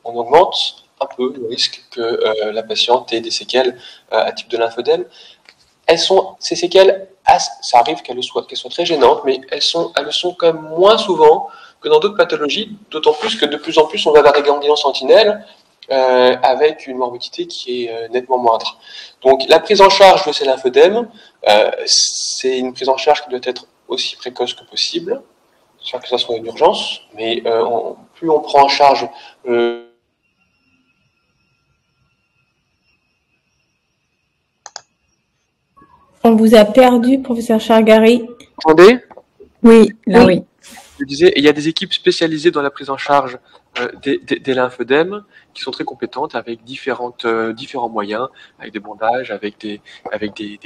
on augmente un peu le risque que la patiente ait des séquelles à type de lymphœdème. Ces séquelles, ça arrive qu'elles soient très gênantes, mais elles le sont quand même moins souvent que dans d'autres pathologies, d'autant plus que de plus en plus on va vers des ganglions sentinelles avec une morbidité qui est nettement moindre. Donc la prise en charge de ces lymphœdèmes, c'est une prise en charge qui doit être aussi précoce que possible, sans que ça soit une urgence, mais plus on prend en charge On vous a perdu, professeur Chargari. Vous entendez? Oui, là oui. Je disais, il y a des équipes spécialisées dans la prise en charge des lymphœdèmes qui sont très compétentes avec différents moyens, avec des bandages, avec des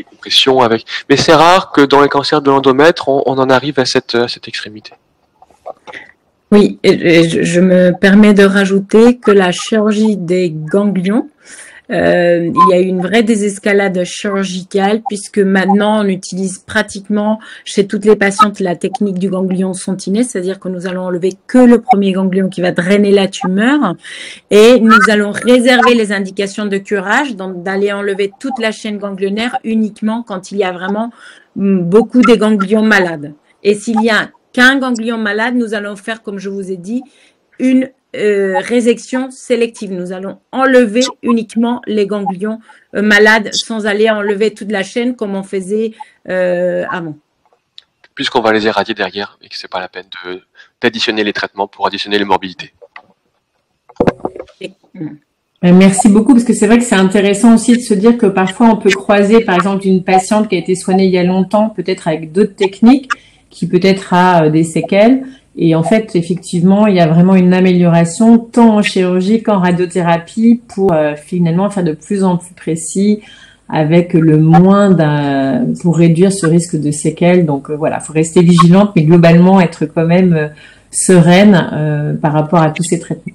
compressions, mais c'est rare que dans les cancers de l'endomètre, on en arrive à cette extrémité. Oui, et je me permets de rajouter que la chirurgie des ganglions, il y a eu une vraie désescalade chirurgicale puisque maintenant on utilise pratiquement chez toutes les patientes la technique du ganglion sentiné, c'est-à-dire que nous allons enlever que le premier ganglion qui va drainer la tumeur et nous allons réserver les indications de curage, donc d'aller enlever toute la chaîne ganglionnaire uniquement quand il y a vraiment beaucoup des ganglions malades. Et s'il y a qu'un ganglion malade, nous allons faire, comme je vous ai dit, une résection sélective. Nous allons enlever uniquement les ganglions malades sans aller enlever toute la chaîne comme on faisait avant. Puisqu'on va les éradier derrière et que c'est pas la peine d'additionner les traitements pour additionner les morbidités. Merci beaucoup, parce que c'est vrai que c'est intéressant aussi de se dire que parfois on peut croiser, par exemple, une patiente qui a été soignée il y a longtemps, peut-être avec d'autres techniques, qui peut-être a des séquelles. Et en fait, effectivement, il y a vraiment une amélioration tant en chirurgie qu'en radiothérapie pour finalement faire de plus en plus précis, avec le moins pour réduire ce risque de séquelles. Donc voilà, faut rester vigilante, mais globalement être quand même sereine par rapport à tous ces traitements.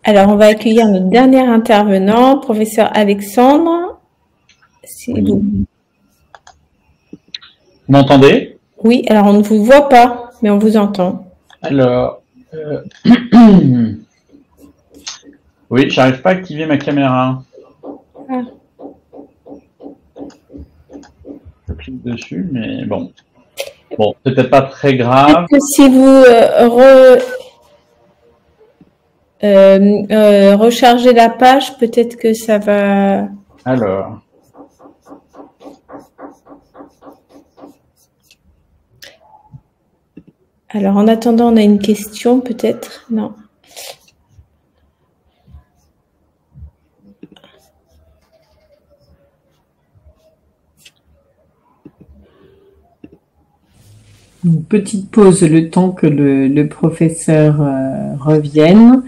Alors, on va accueillir notre dernier intervenant, professeur Alexandre. Vous m'entendez? Oui, alors on ne vous voit pas, mais on vous entend. Alors, oui, j'arrive pas à activer ma caméra. Ah. Je clique dessus, mais bon. Bon, peut-être pas très grave. Que si vous rechargez la page, peut-être que ça va... Alors. Alors, en attendant, on a une question, peut-être? Non. Une petite pause, le temps que le professeur revienne.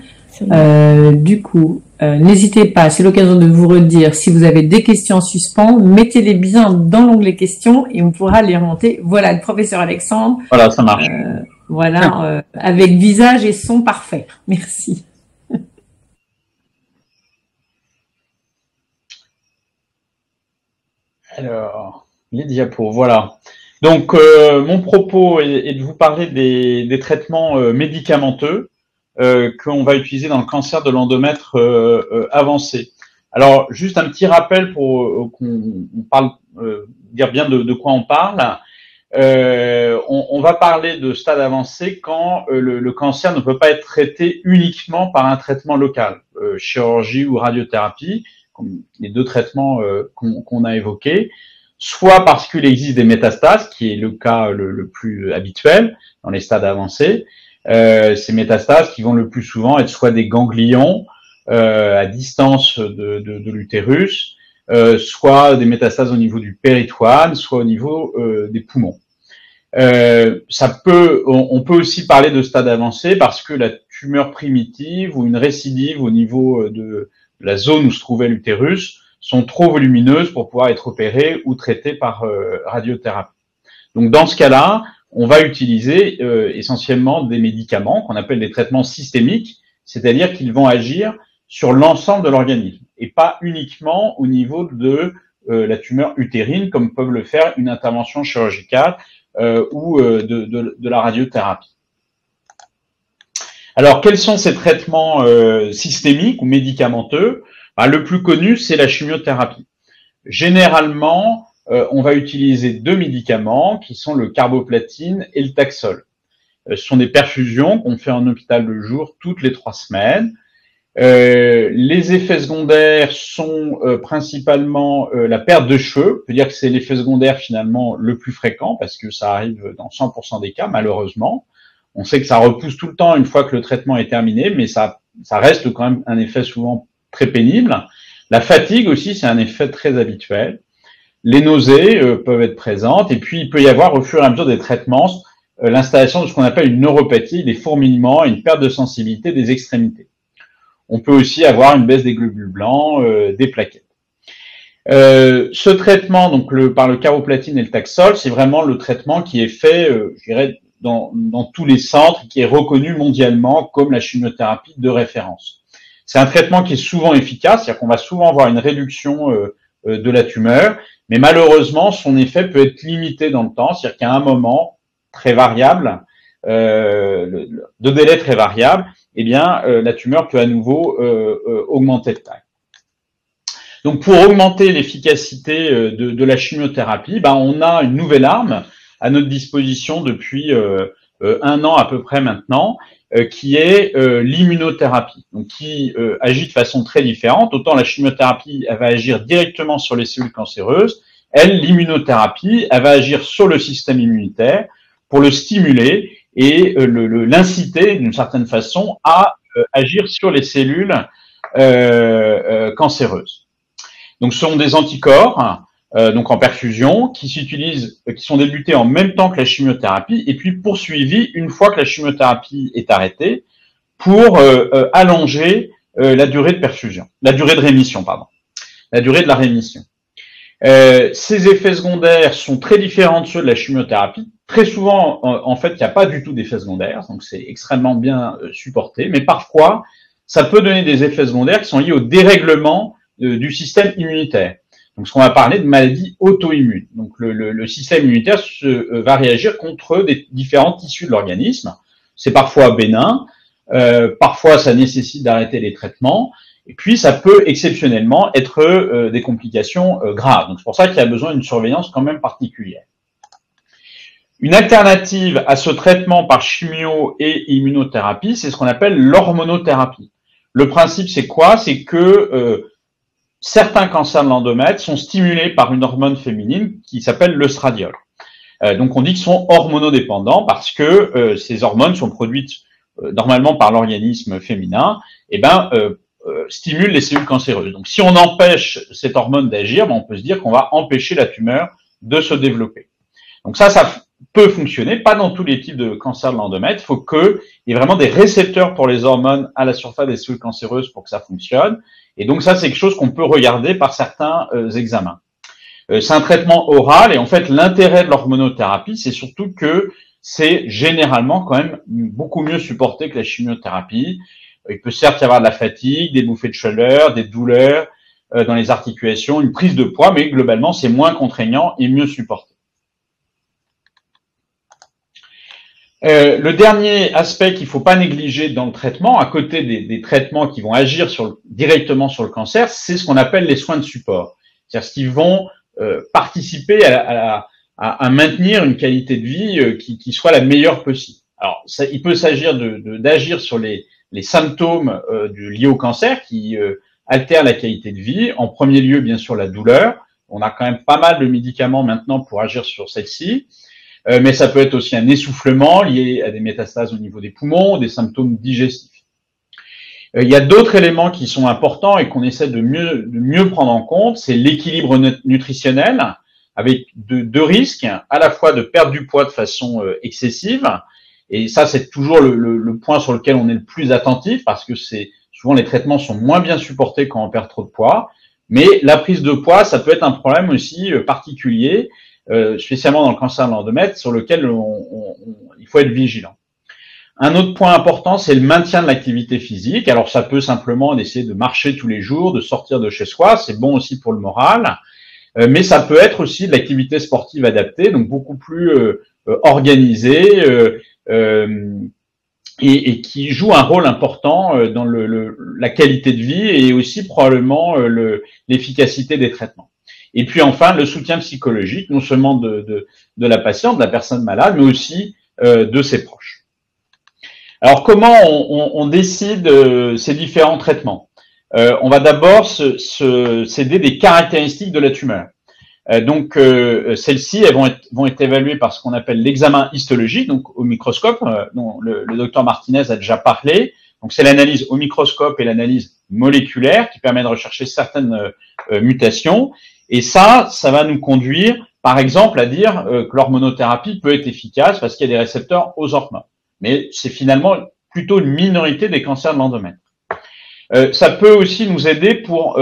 Du coup, n'hésitez pas, c'est l'occasion de vous redire, si vous avez des questions en suspens, mettez-les bien dans l'onglet questions et on pourra les remonter. Voilà, le professeur Alexandre. Voilà, ça marche. Voilà, avec visage et son parfait. Merci. Alors, les diapos, voilà. Donc, mon propos est de vous parler des traitements médicamenteux qu'on va utiliser dans le cancer de l'endomètre avancé. Alors, juste un petit rappel pour qu'on parle, dire bien de quoi on parle. On va parler de stade avancé quand le cancer ne peut pas être traité uniquement par un traitement local, chirurgie ou radiothérapie, comme les deux traitements qu'on a évoqués, soit parce qu'il existe des métastases, qui est le cas le plus habituel dans les stades avancés. Ces métastases qui vont le plus souvent être soit des ganglions à distance de l'utérus, soit des métastases au niveau du péritoine, soit au niveau des poumons. On peut aussi parler de stade avancé parce que la tumeur primitive ou une récidive au niveau de la zone où se trouvait l'utérus sont trop volumineuses pour pouvoir être opérées ou traitées par radiothérapie. Donc dans ce cas-là, on va utiliser essentiellement des médicaments qu'on appelle des traitements systémiques, c'est-à-dire qu'ils vont agir sur l'ensemble de l'organisme et pas uniquement au niveau de la tumeur utérine comme peuvent le faire une intervention chirurgicale ou de la radiothérapie. Alors, quels sont ces traitements systémiques ou médicamenteux? Le plus connu, c'est la chimiothérapie. Généralement, on va utiliser deux médicaments qui sont le carboplatine et le Taxol. Ce sont des perfusions qu'on fait en hôpital de jour toutes les 3 semaines. Les effets secondaires sont principalement la perte de cheveux. On peut dire que c'est l'effet secondaire finalement le plus fréquent parce que ça arrive dans 100% des cas, malheureusement. On sait que ça repousse tout le temps une fois que le traitement est terminé, mais ça reste quand même un effet souvent très pénible. La fatigue aussi, c'est un effet très habituel. Les nausées peuvent être présentes et puis il peut y avoir au fur et à mesure des traitements l'installation de ce qu'on appelle une neuropathie, des fourmillements et une perte de sensibilité des extrémités. On peut aussi avoir une baisse des globules blancs, des plaquettes. Ce traitement, donc par le carboplatine et le Taxol, c'est vraiment le traitement qui est fait, je dirais, dans tous les centres, qui est reconnu mondialement comme la chimiothérapie de référence. C'est un traitement qui est souvent efficace, c'est-à-dire qu'on va souvent avoir une réduction de la tumeur, mais malheureusement, son effet peut être limité dans le temps, c'est-à-dire qu'à un moment très variable, de délai très variable, eh bien, la tumeur peut à nouveau augmenter de taille. Donc, pour augmenter l'efficacité de la chimiothérapie, on a une nouvelle arme à notre disposition depuis 1 an à peu près maintenant, qui est l'immunothérapie, donc qui agit de façon très différente. Autant la chimiothérapie, elle va agir directement sur les cellules cancéreuses, l'immunothérapie, elle va agir sur le système immunitaire pour le stimuler et l'inciter d'une certaine façon à agir sur les cellules cancéreuses. Donc, ce sont des anticorps, donc en perfusion, qui sont débutés en même temps que la chimiothérapie et puis poursuivis une fois que la chimiothérapie est arrêtée pour allonger la durée de perfusion, la durée de rémission, pardon, la durée de la rémission. Ces effets secondaires sont très différents de ceux de la chimiothérapie. Très souvent, en fait, il n'y a pas du tout d'effets secondaires, donc c'est extrêmement bien supporté. Mais parfois, ça peut donner des effets secondaires qui sont liés au dérèglement du système immunitaire. Donc, ce qu'on va parler de maladies auto-immunes. Donc, le système immunitaire va réagir contre des différents tissus de l'organisme. C'est parfois bénin, parfois ça nécessite d'arrêter les traitements. Et puis, ça peut exceptionnellement être des complications graves. Donc, c'est pour ça qu'il y a besoin d'une surveillance quand même particulière. Une alternative à ce traitement par chimio et immunothérapie, c'est ce qu'on appelle l'hormonothérapie. Le principe, c'est quoi? C'est que certains cancers de l'endomètre sont stimulés par une hormone féminine qui s'appelle l'œstradiol. Donc, on dit qu'ils sont hormonodépendants parce que ces hormones sont produites normalement par l'organisme féminin. Et stimule les cellules cancéreuses. Donc, si on empêche cette hormone d'agir, on peut se dire qu'on va empêcher la tumeur de se développer. Donc ça peut fonctionner, pas dans tous les types de cancers de l'endomètre. Il faut qu'il y ait vraiment des récepteurs pour les hormones à la surface des cellules cancéreuses pour que ça fonctionne. Et donc ça, c'est quelque chose qu'on peut regarder par certains examens. C'est un traitement oral et en fait, l'intérêt de l'hormonothérapie, c'est surtout que c'est généralement quand même beaucoup mieux supporté que la chimiothérapie. Il peut certes y avoir de la fatigue, des bouffées de chaleur, des douleurs dans les articulations, une prise de poids, mais globalement, c'est moins contraignant et mieux supporté. Le dernier aspect qu'il ne faut pas négliger dans le traitement, à côté des traitements qui vont agir directement sur le cancer, c'est ce qu'on appelle les soins de support. C'est-à-dire ce qui vont participer à maintenir une qualité de vie qui soit la meilleure possible. Alors, il peut s'agir d'agir sur les symptômes liés au cancer qui altèrent la qualité de vie. En premier lieu, bien sûr, la douleur. On a quand même pas mal de médicaments maintenant pour agir sur celle-ci. Mais ça peut être aussi un essoufflement lié à des métastases au niveau des poumons, des symptômes digestifs. Il y a d'autres éléments qui sont importants et qu'on essaie de mieux prendre en compte. C'est l'équilibre nutritionnel avec deux risques, à la fois de perdre du poids de façon excessive. Et ça, c'est toujours le point sur lequel on est le plus attentif parce que souvent les traitements sont moins bien supportés quand on perd trop de poids. Mais la prise de poids, ça peut être un problème aussi particulier, spécialement dans le cancer de l'endomètre, sur lequel il faut être vigilant. Un autre point important, c'est le maintien de l'activité physique. Alors, ça peut simplement essayer de marcher tous les jours, de sortir de chez soi. C'est bon aussi pour le moral. Mais ça peut être aussi de l'activité sportive adaptée, donc beaucoup plus organisée et qui joue un rôle important dans la qualité de vie et aussi probablement l'efficacité des traitements. Et puis enfin, le soutien psychologique, non seulement de la patiente, de la personne malade, mais aussi de ses proches. Alors, comment on décide ces différents traitements? On va d'abord s'aider des caractéristiques de la tumeur. Donc, celles-ci, elles vont être évaluées par ce qu'on appelle l'examen histologique, donc au microscope, dont le docteur Martinez a déjà parlé. Donc, c'est l'analyse au microscope et l'analyse moléculaire qui permet de rechercher certaines mutations. Et ça va nous conduire, par exemple, à dire que l'hormonothérapie peut être efficace parce qu'il y a des récepteurs aux hormones. Mais c'est finalement plutôt une minorité des cancers de l'endomètre. Ça peut aussi nous aider pour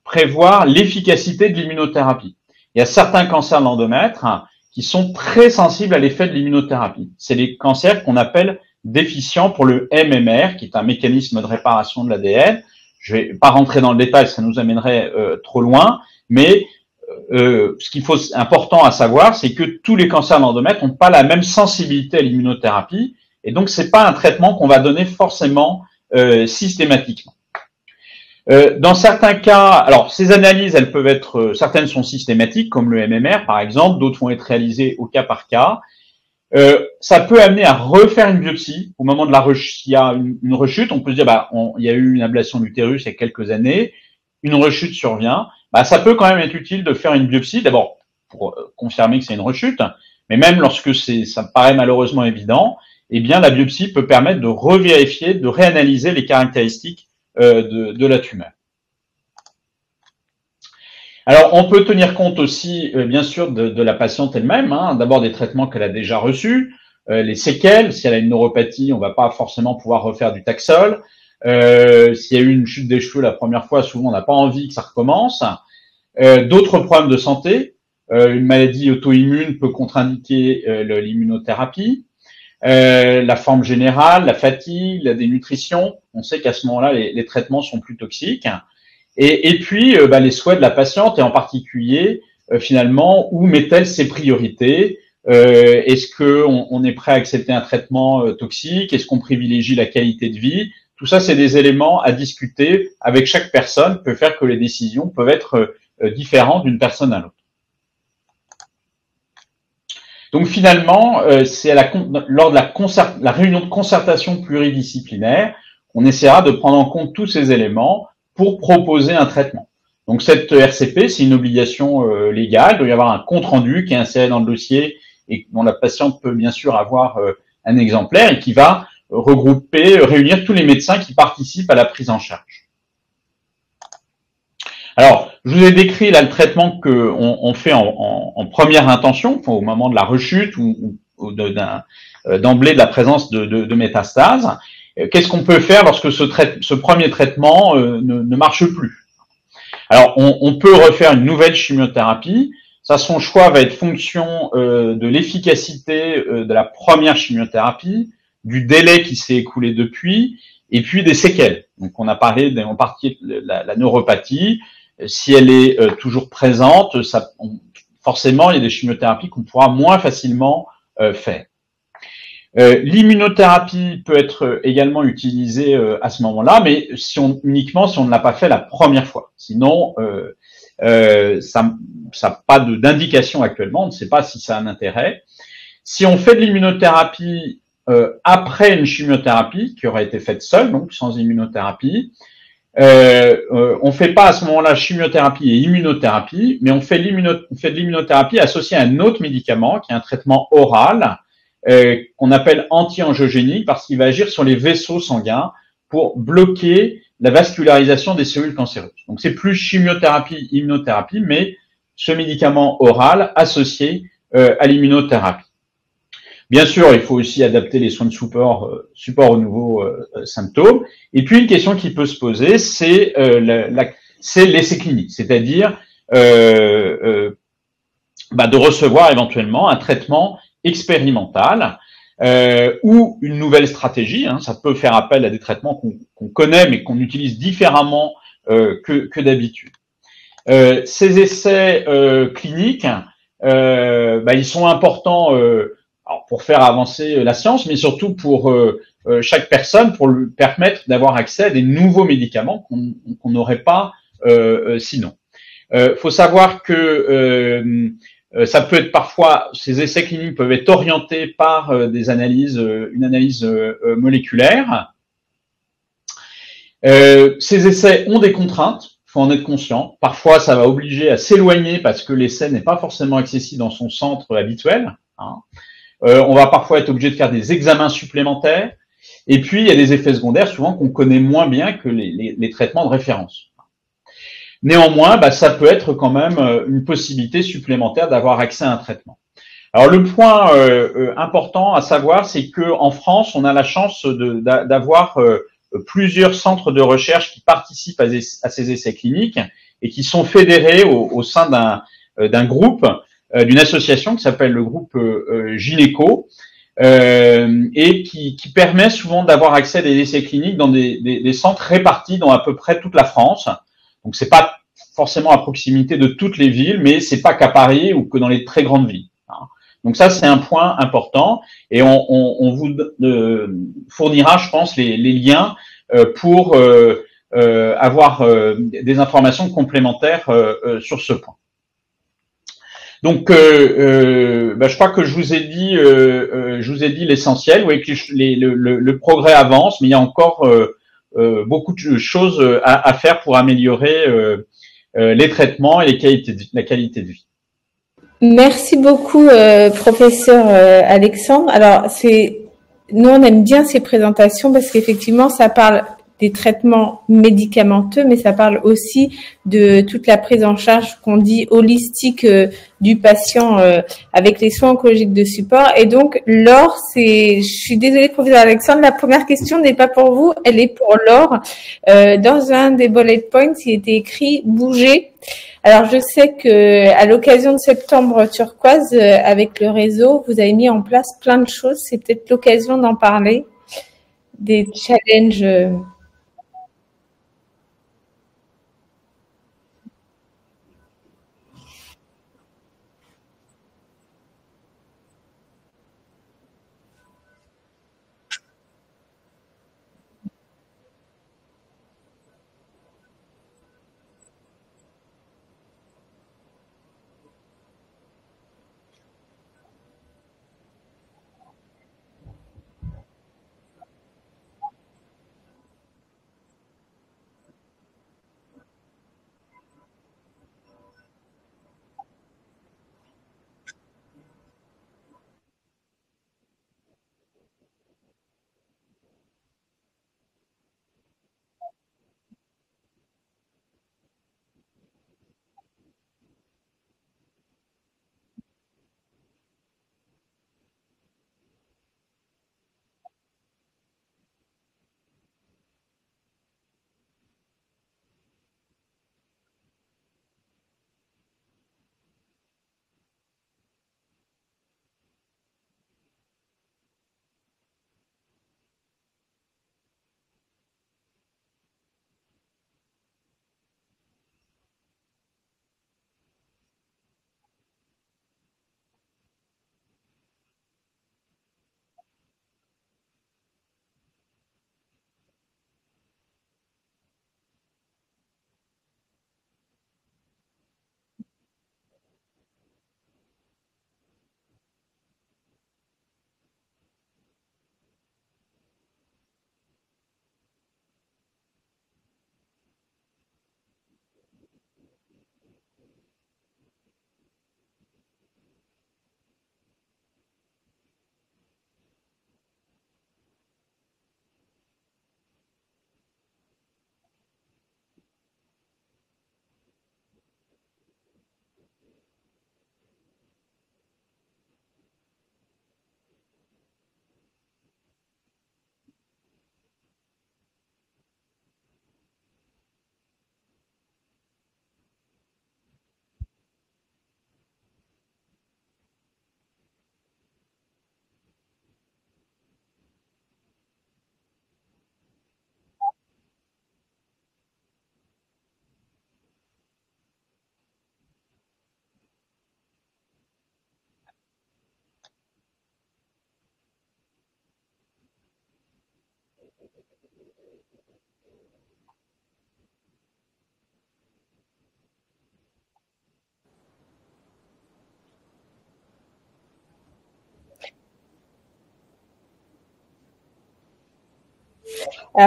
prévoir l'efficacité de l'immunothérapie. Il y a certains cancers de l'endomètre qui sont très sensibles à l'effet de l'immunothérapie. C'est les cancers qu'on appelle déficients pour le MMR, qui est un mécanisme de réparation de l'ADN. Je vais pas rentrer dans le détail, ça nous amènerait trop loin, mais ce qu'il faut important à savoir, c'est que tous les cancers de l'endomètre n'ont pas la même sensibilité à l'immunothérapie, et donc c'est pas un traitement qu'on va donner forcément systématiquement. Dans certains cas, alors ces analyses, elles peuvent être, certaines sont systématiques, comme le MMR par exemple, d'autres vont être réalisées au cas par cas. Ça peut amener à refaire une biopsie au moment de s'il y a une rechute. On peut se dire, il y a eu une ablation de l'utérus il y a quelques années, une rechute survient. Ça peut quand même être utile de faire une biopsie, d'abord pour confirmer que c'est une rechute, mais même lorsque ça paraît malheureusement évident, eh bien la biopsie peut permettre de revérifier, de réanalyser les caractéristiques de la tumeur. Alors, on peut tenir compte aussi, bien sûr, de la patiente elle-même, d'abord des traitements qu'elle a déjà reçus, les séquelles, si elle a une neuropathie, on ne va pas forcément pouvoir refaire du Taxol, S'il y a eu une chute des cheveux la première fois, souvent on n'a pas envie que ça recommence. D'autres problèmes de santé, une maladie auto-immune peut contre-indiquer l'immunothérapie. La forme générale, la fatigue, la dénutrition, on sait qu'à ce moment-là, les traitements sont plus toxiques. Et puis, les souhaits de la patiente, et en particulier, finalement, où met-elle ses priorités? Est-ce qu'on est prêt à accepter un traitement toxique? Est-ce qu'on privilégie la qualité de vie? Tout ça, c'est des éléments à discuter avec chaque personne, peut faire que les décisions peuvent être différentes d'une personne à l'autre. Donc finalement, c'est lors de la réunion de concertation pluridisciplinaire qu'on essaiera de prendre en compte tous ces éléments pour proposer un traitement. Donc cette RCP, c'est une obligation légale. Il doit y avoir un compte-rendu qui est inséré dans le dossier et dont la patiente peut bien sûr avoir un exemplaire et qui va réunir tous les médecins qui participent à la prise en charge. Alors, je vous ai décrit là le traitement qu'on fait en première intention, au moment de la rechute ou d'emblée de la présence de métastases. Qu'est-ce qu'on peut faire lorsque ce premier traitement ne marche plus? Alors, on peut refaire une nouvelle chimiothérapie. Ça, son choix va être fonction de l'efficacité de la première chimiothérapie, du délai qui s'est écoulé depuis, et puis des séquelles. Donc, on a parlé en partie de la neuropathie. Si elle est toujours présente, forcément, il y a des chimiothérapies qu'on pourra moins facilement faire. L'immunothérapie peut être également utilisée à ce moment-là, mais uniquement si on ne l'a pas fait la première fois. Sinon, ça n'a pas d'indication actuellement, on ne sait pas si ça a un intérêt. Si on fait de l'immunothérapie après une chimiothérapie qui aurait été faite seule, donc sans immunothérapie, on fait pas à ce moment-là chimiothérapie et immunothérapie, mais on fait de l'immunothérapie associée à un autre médicament qui est un traitement oral qu'on appelle anti-angiogénique parce qu'il va agir sur les vaisseaux sanguins pour bloquer la vascularisation des cellules cancéreuses. Donc c'est plus chimiothérapie, immunothérapie, mais ce médicament oral associé à l'immunothérapie. Bien sûr, il faut aussi adapter les soins de support aux nouveaux symptômes. Et puis, une question qui peut se poser, c'est l'essai clinique, c'est-à-dire de recevoir éventuellement un traitement expérimental ou une nouvelle stratégie. Ça peut faire appel à des traitements qu'on connaît, mais qu'on utilise différemment que d'habitude. Ces essais cliniques, ils sont importants alors pour faire avancer la science, mais surtout pour chaque personne, pour lui permettre d'avoir accès à des nouveaux médicaments qu'on n'aurait pas sinon. Faut savoir que ça peut être parfois, ces essais cliniques peuvent être orientés par une analyse moléculaire. Ces essais ont des contraintes, il faut en être conscient. Parfois, ça va obliger à s'éloigner parce que l'essai n'est pas forcément accessible dans son centre habituel. On va parfois être obligé de faire des examens supplémentaires. Et puis, il y a des effets secondaires souvent qu'on connaît moins bien que les traitements de référence. Néanmoins, ça peut être quand même une possibilité supplémentaire d'avoir accès à un traitement. Alors, le point important à savoir, c'est que en France, on a la chance d'avoir plusieurs centres de recherche qui participent à ces essais cliniques et qui sont fédérés au sein d'un groupe, d'une association qui s'appelle le groupe Gynéco et qui permet souvent d'avoir accès à des essais cliniques dans des centres répartis dans à peu près toute la France. Donc c'est pas forcément à proximité de toutes les villes, mais c'est pas qu'à Paris ou que dans les très grandes villes. Donc ça c'est un point important et on vous fournira, je pense, les liens pour avoir des informations complémentaires sur ce point. Donc, je crois que je vous ai dit l'essentiel. Oui, que le progrès avance, mais il y a encore beaucoup de choses à faire pour améliorer les traitements et la qualité de vie. Merci beaucoup, professeur Alexandre. Alors, nous on aime bien ces présentations parce qu'effectivement, ça parle des traitements médicamenteux, mais ça parle aussi de toute la prise en charge qu'on dit holistique du patient avec les soins oncologiques de support. Et donc, Laure, je suis désolée, professeur Alexandre, la première question n'est pas pour vous, elle est pour Laure. Dans un des bullet points, il était écrit « bouger ». Alors, je sais que à l'occasion de Septembre Turquoise, avec le réseau, vous avez mis en place plein de choses. C'est peut-être l'occasion d'en parler, des challenges.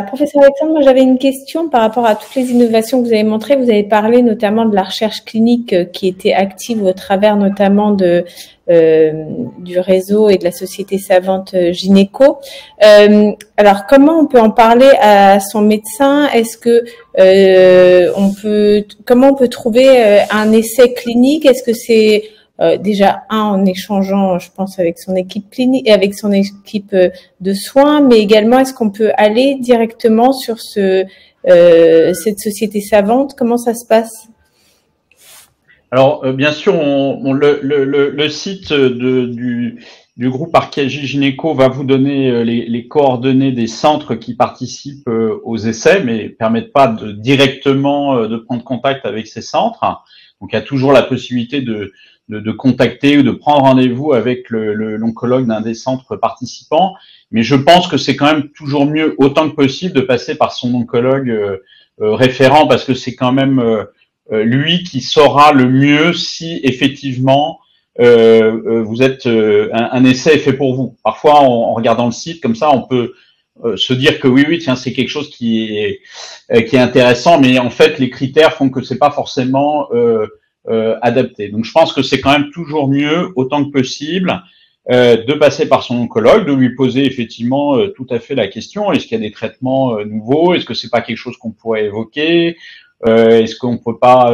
Professeur Alexandre, moi j'avais une question par rapport à toutes les innovations que vous avez montrées. Vous avez parlé notamment de la recherche clinique qui était active au travers notamment du réseau et de la société savante Gynéco. Alors comment on peut en parler à son médecin? Est-ce que comment on peut trouver un essai clinique? Est-ce que c'est déjà en échangeant, je pense, avec son équipe clinique et avec son équipe de soins, mais également est-ce qu'on peut aller directement sur cette société savante? Comment ça se passe? Alors, bien sûr, le site du groupe Archiagie Gynéco va vous donner les coordonnées des centres qui participent aux essais, mais permettent pas directement de prendre contact avec ces centres. Donc, il y a toujours la possibilité de contacter ou de prendre rendez-vous avec l'oncologue d'un des centres participants. Mais je pense que c'est quand même toujours mieux, autant que possible, de passer par son oncologue référent, parce que c'est quand même lui qui saura le mieux si effectivement vous êtes un essai est fait pour vous. Parfois, en regardant le site comme ça, on peut se dire que oui, tiens, c'est quelque chose qui est intéressant, mais en fait, les critères font que c'est pas forcément adapté. Donc, je pense que c'est quand même toujours mieux, autant que possible, de passer par son oncologue, de lui poser effectivement tout à fait la question: est-ce qu'il y a des traitements nouveaux? Est-ce que c'est pas quelque chose qu'on pourrait évoquer? Est-ce qu'on peut pas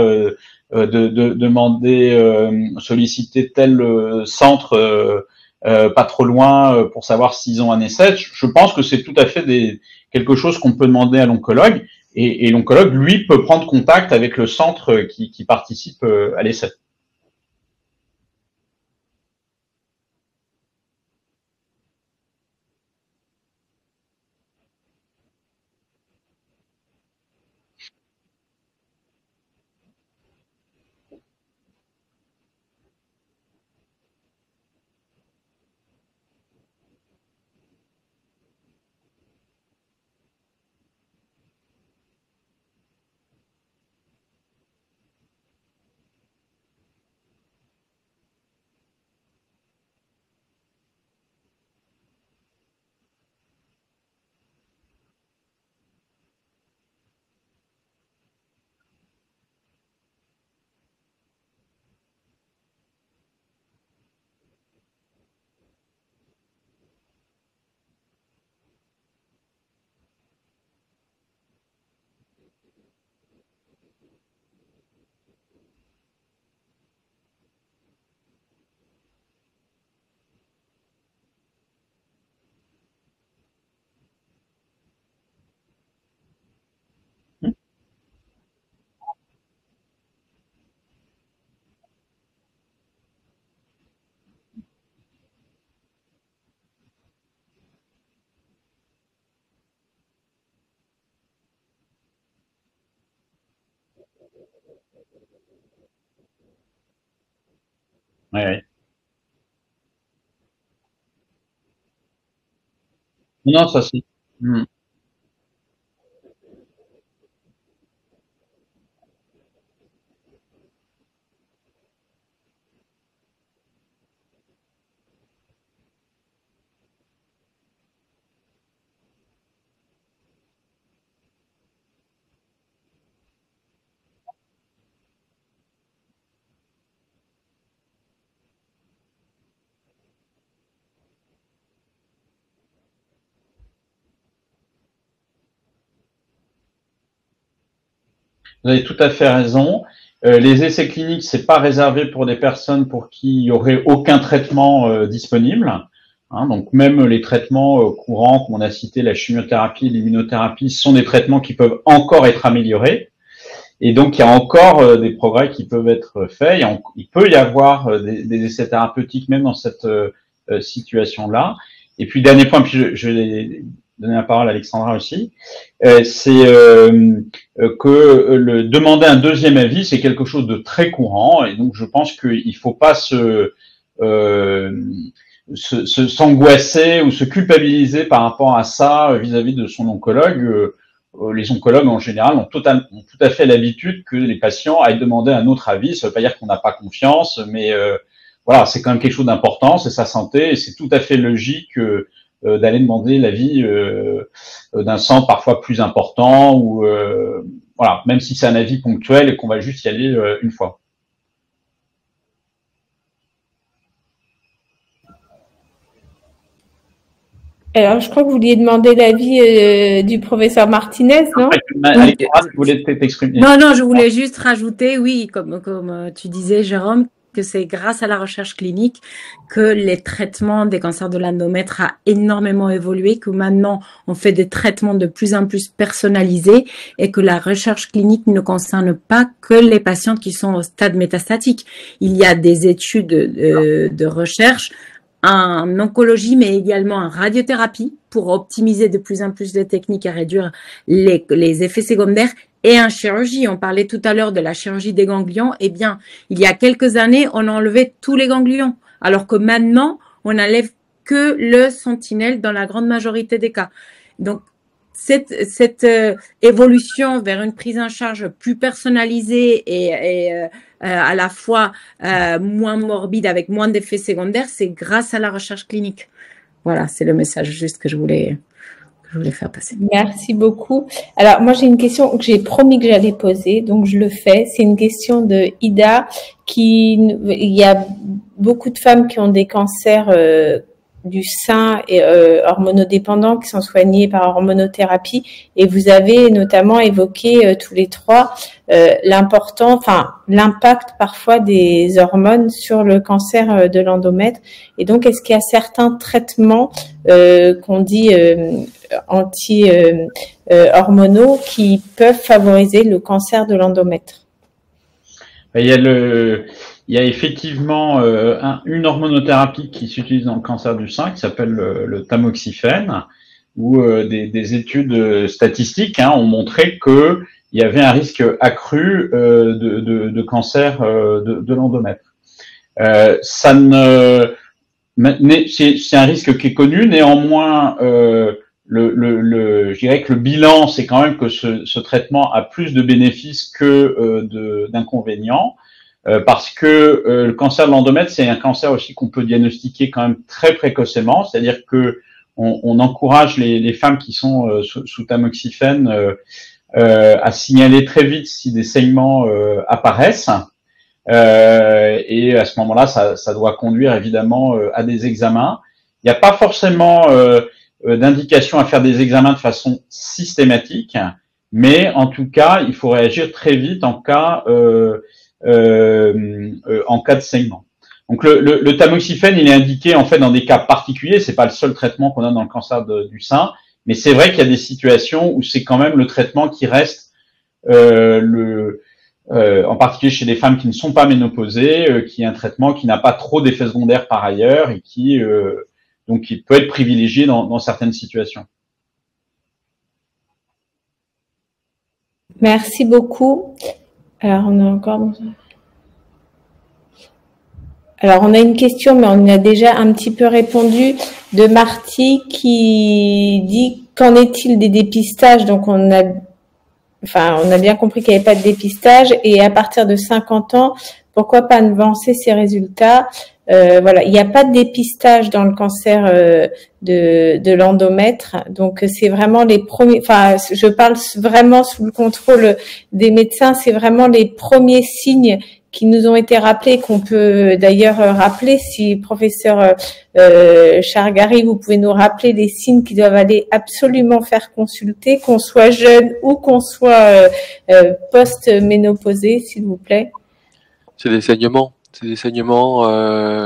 demander, solliciter tel centre pas trop loin pour savoir s'ils ont un essai. Je pense que c'est tout à fait quelque chose qu'on peut demander à l'oncologue, et l'oncologue, lui, peut prendre contact avec le centre qui participe à l'essai. Ouais, ouais. Non, ça c'est. Hmm. Vous avez tout à fait raison. Les essais cliniques, c'est pas réservé pour des personnes pour qui il y aurait aucun traitement disponible. Hein, donc même les traitements courants, comme on a cité, la chimiothérapie, l'immunothérapie, sont des traitements qui peuvent encore être améliorés. Et donc il y a encore des progrès qui peuvent être faits. Il peut y avoir des essais thérapeutiques même dans cette situation-là. Et puis dernier point, puis je vais donner la parole à Alexandra aussi, c'est que demander un deuxième avis, c'est quelque chose de très courant, et donc je pense qu'il ne faut pas s'angoisser ou se culpabiliser par rapport à ça vis-à-vis de son oncologue. Les oncologues en général ont tout à fait l'habitude que les patients aillent demander un autre avis. Ça ne veut pas dire qu'on n'a pas confiance, mais voilà, c'est quand même quelque chose d'important, c'est sa santé, et c'est tout à fait logique d'aller demander l'avis d'un centre parfois plus important, ou voilà, même si c'est un avis ponctuel et qu'on va juste y aller une fois. Alors, je crois que vous vouliez demander l'avis du professeur Martinez, non? Alexandra, tu voulais t'exprimer. Non, je voulais juste rajouter, oui, comme tu disais, Jérôme, que c'est grâce à la recherche clinique que les traitements des cancers de l'endomètre a énormément évolué, que maintenant on fait des traitements de plus en plus personnalisés, et que la recherche clinique ne concerne pas que les patients qui sont au stade métastatique. Il y a des études de recherche en oncologie, mais également en radiothérapie pour optimiser de plus en plus de techniques et réduire les effets secondaires. Et en chirurgie, on parlait tout à l'heure de la chirurgie des ganglions. Eh bien, il y a quelques années, on a enlevé tous les ganglions, alors que maintenant, on n'enlève que le sentinelle dans la grande majorité des cas. Donc, cette évolution vers une prise en charge plus personnalisée et à la fois moins morbide, avec moins d'effets secondaires, c'est grâce à la recherche clinique. Voilà, c'est le message juste que je voulais faire passer. Merci beaucoup. Alors, moi, j'ai une question que j'ai promis que j'allais poser, donc je le fais. C'est une question de Ida. Il y a beaucoup de femmes qui ont des cancers du sein et hormonodépendants qui sont soignés par hormonothérapie, et vous avez notamment évoqué tous les trois l'impact parfois des hormones sur le cancer de l'endomètre. Et donc, est-ce qu'il y a certains traitements qu'on dit anti-hormonaux qui peuvent favoriser le cancer de l'endomètre? Il y a effectivement une hormonothérapie qui s'utilise dans le cancer du sein qui s'appelle le tamoxifène, où des études statistiques ont montré qu'il y avait un risque accru de cancer de l'endomètre. C'est un risque qui est connu, néanmoins je dirais que le bilan, c'est quand même que ce traitement a plus de bénéfices que d'inconvénients, parce que le cancer de l'endomètre, c'est un cancer aussi qu'on peut diagnostiquer quand même très précocement, c'est-à-dire que on encourage les femmes qui sont sous tamoxifène à signaler très vite si des saignements apparaissent, et à ce moment-là, ça doit conduire évidemment à des examens. Il n'y a pas forcément d'indication à faire des examens de façon systématique, mais en tout cas, il faut réagir très vite en cas de saignement. Donc le tamoxifène, il est indiqué en fait dans des cas particuliers. C'est pas le seul traitement qu'on a dans le cancer du sein, mais c'est vrai qu'il y a des situations où c'est quand même le traitement qui reste en particulier chez des femmes qui ne sont pas ménopausées, qui est un traitement qui n'a pas trop d'effets secondaires par ailleurs et donc il peut être privilégié dans certaines situations. Merci beaucoup. Alors, on a une question, mais on y a déjà un petit peu répondu, de Marty qui dit « Qu'en est-il des dépistages ?» Donc, on a bien compris qu'il n'y avait pas de dépistage, et à partir de 50 ans, pourquoi pas avancer ces résultats? Voilà, il n'y a pas de dépistage dans le cancer de l'endomètre, donc c'est vraiment les premiers. Enfin, je parle vraiment sous le contrôle des médecins. C'est vraiment les premiers signes qui nous ont été rappelés, qu'on peut d'ailleurs rappeler. Si professeur Chargari, vous pouvez nous rappeler les signes qui doivent aller absolument faire consulter, qu'on soit jeune ou qu'on soit post-ménopausé, s'il vous plaît. C'est des saignements. C'est des saignements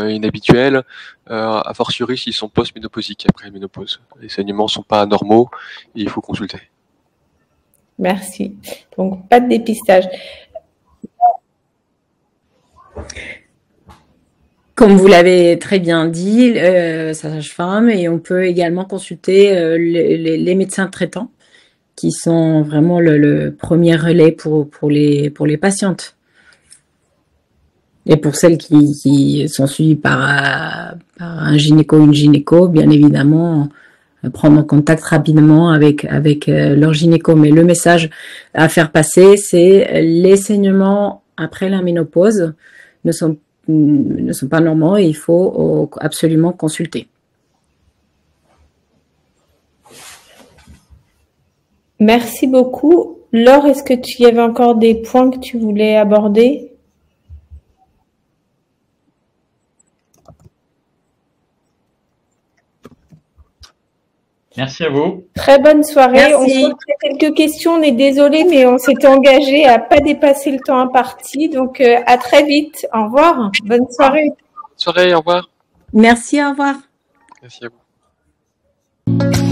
inhabituels, a fortiori s'ils sont post-ménopausiques après la ménopause. Les saignements ne sont pas anormaux et il faut consulter. Merci. Donc, pas de dépistage. Comme vous l'avez très bien dit, sage-femme, et on peut également consulter les médecins traitants qui sont vraiment le premier relais pour les patientes. Et pour celles qui sont suivies par un gynéco ou une gynéco, bien évidemment, prendre contact rapidement avec leur gynéco. Mais le message à faire passer, c'est les saignements après la ménopause ne sont pas normaux et il faut absolument consulter. Merci beaucoup. Laure, est-ce que tu y avais encore des points que tu voulais aborder ? Merci à vous. Très bonne soirée. Merci. On se pose quelques questions. On est désolé, mais on s'était engagé à pas dépasser le temps imparti. Donc, à très vite. Au revoir. Bonne soirée. Bonne soirée, au revoir. Merci, au revoir. Merci à vous.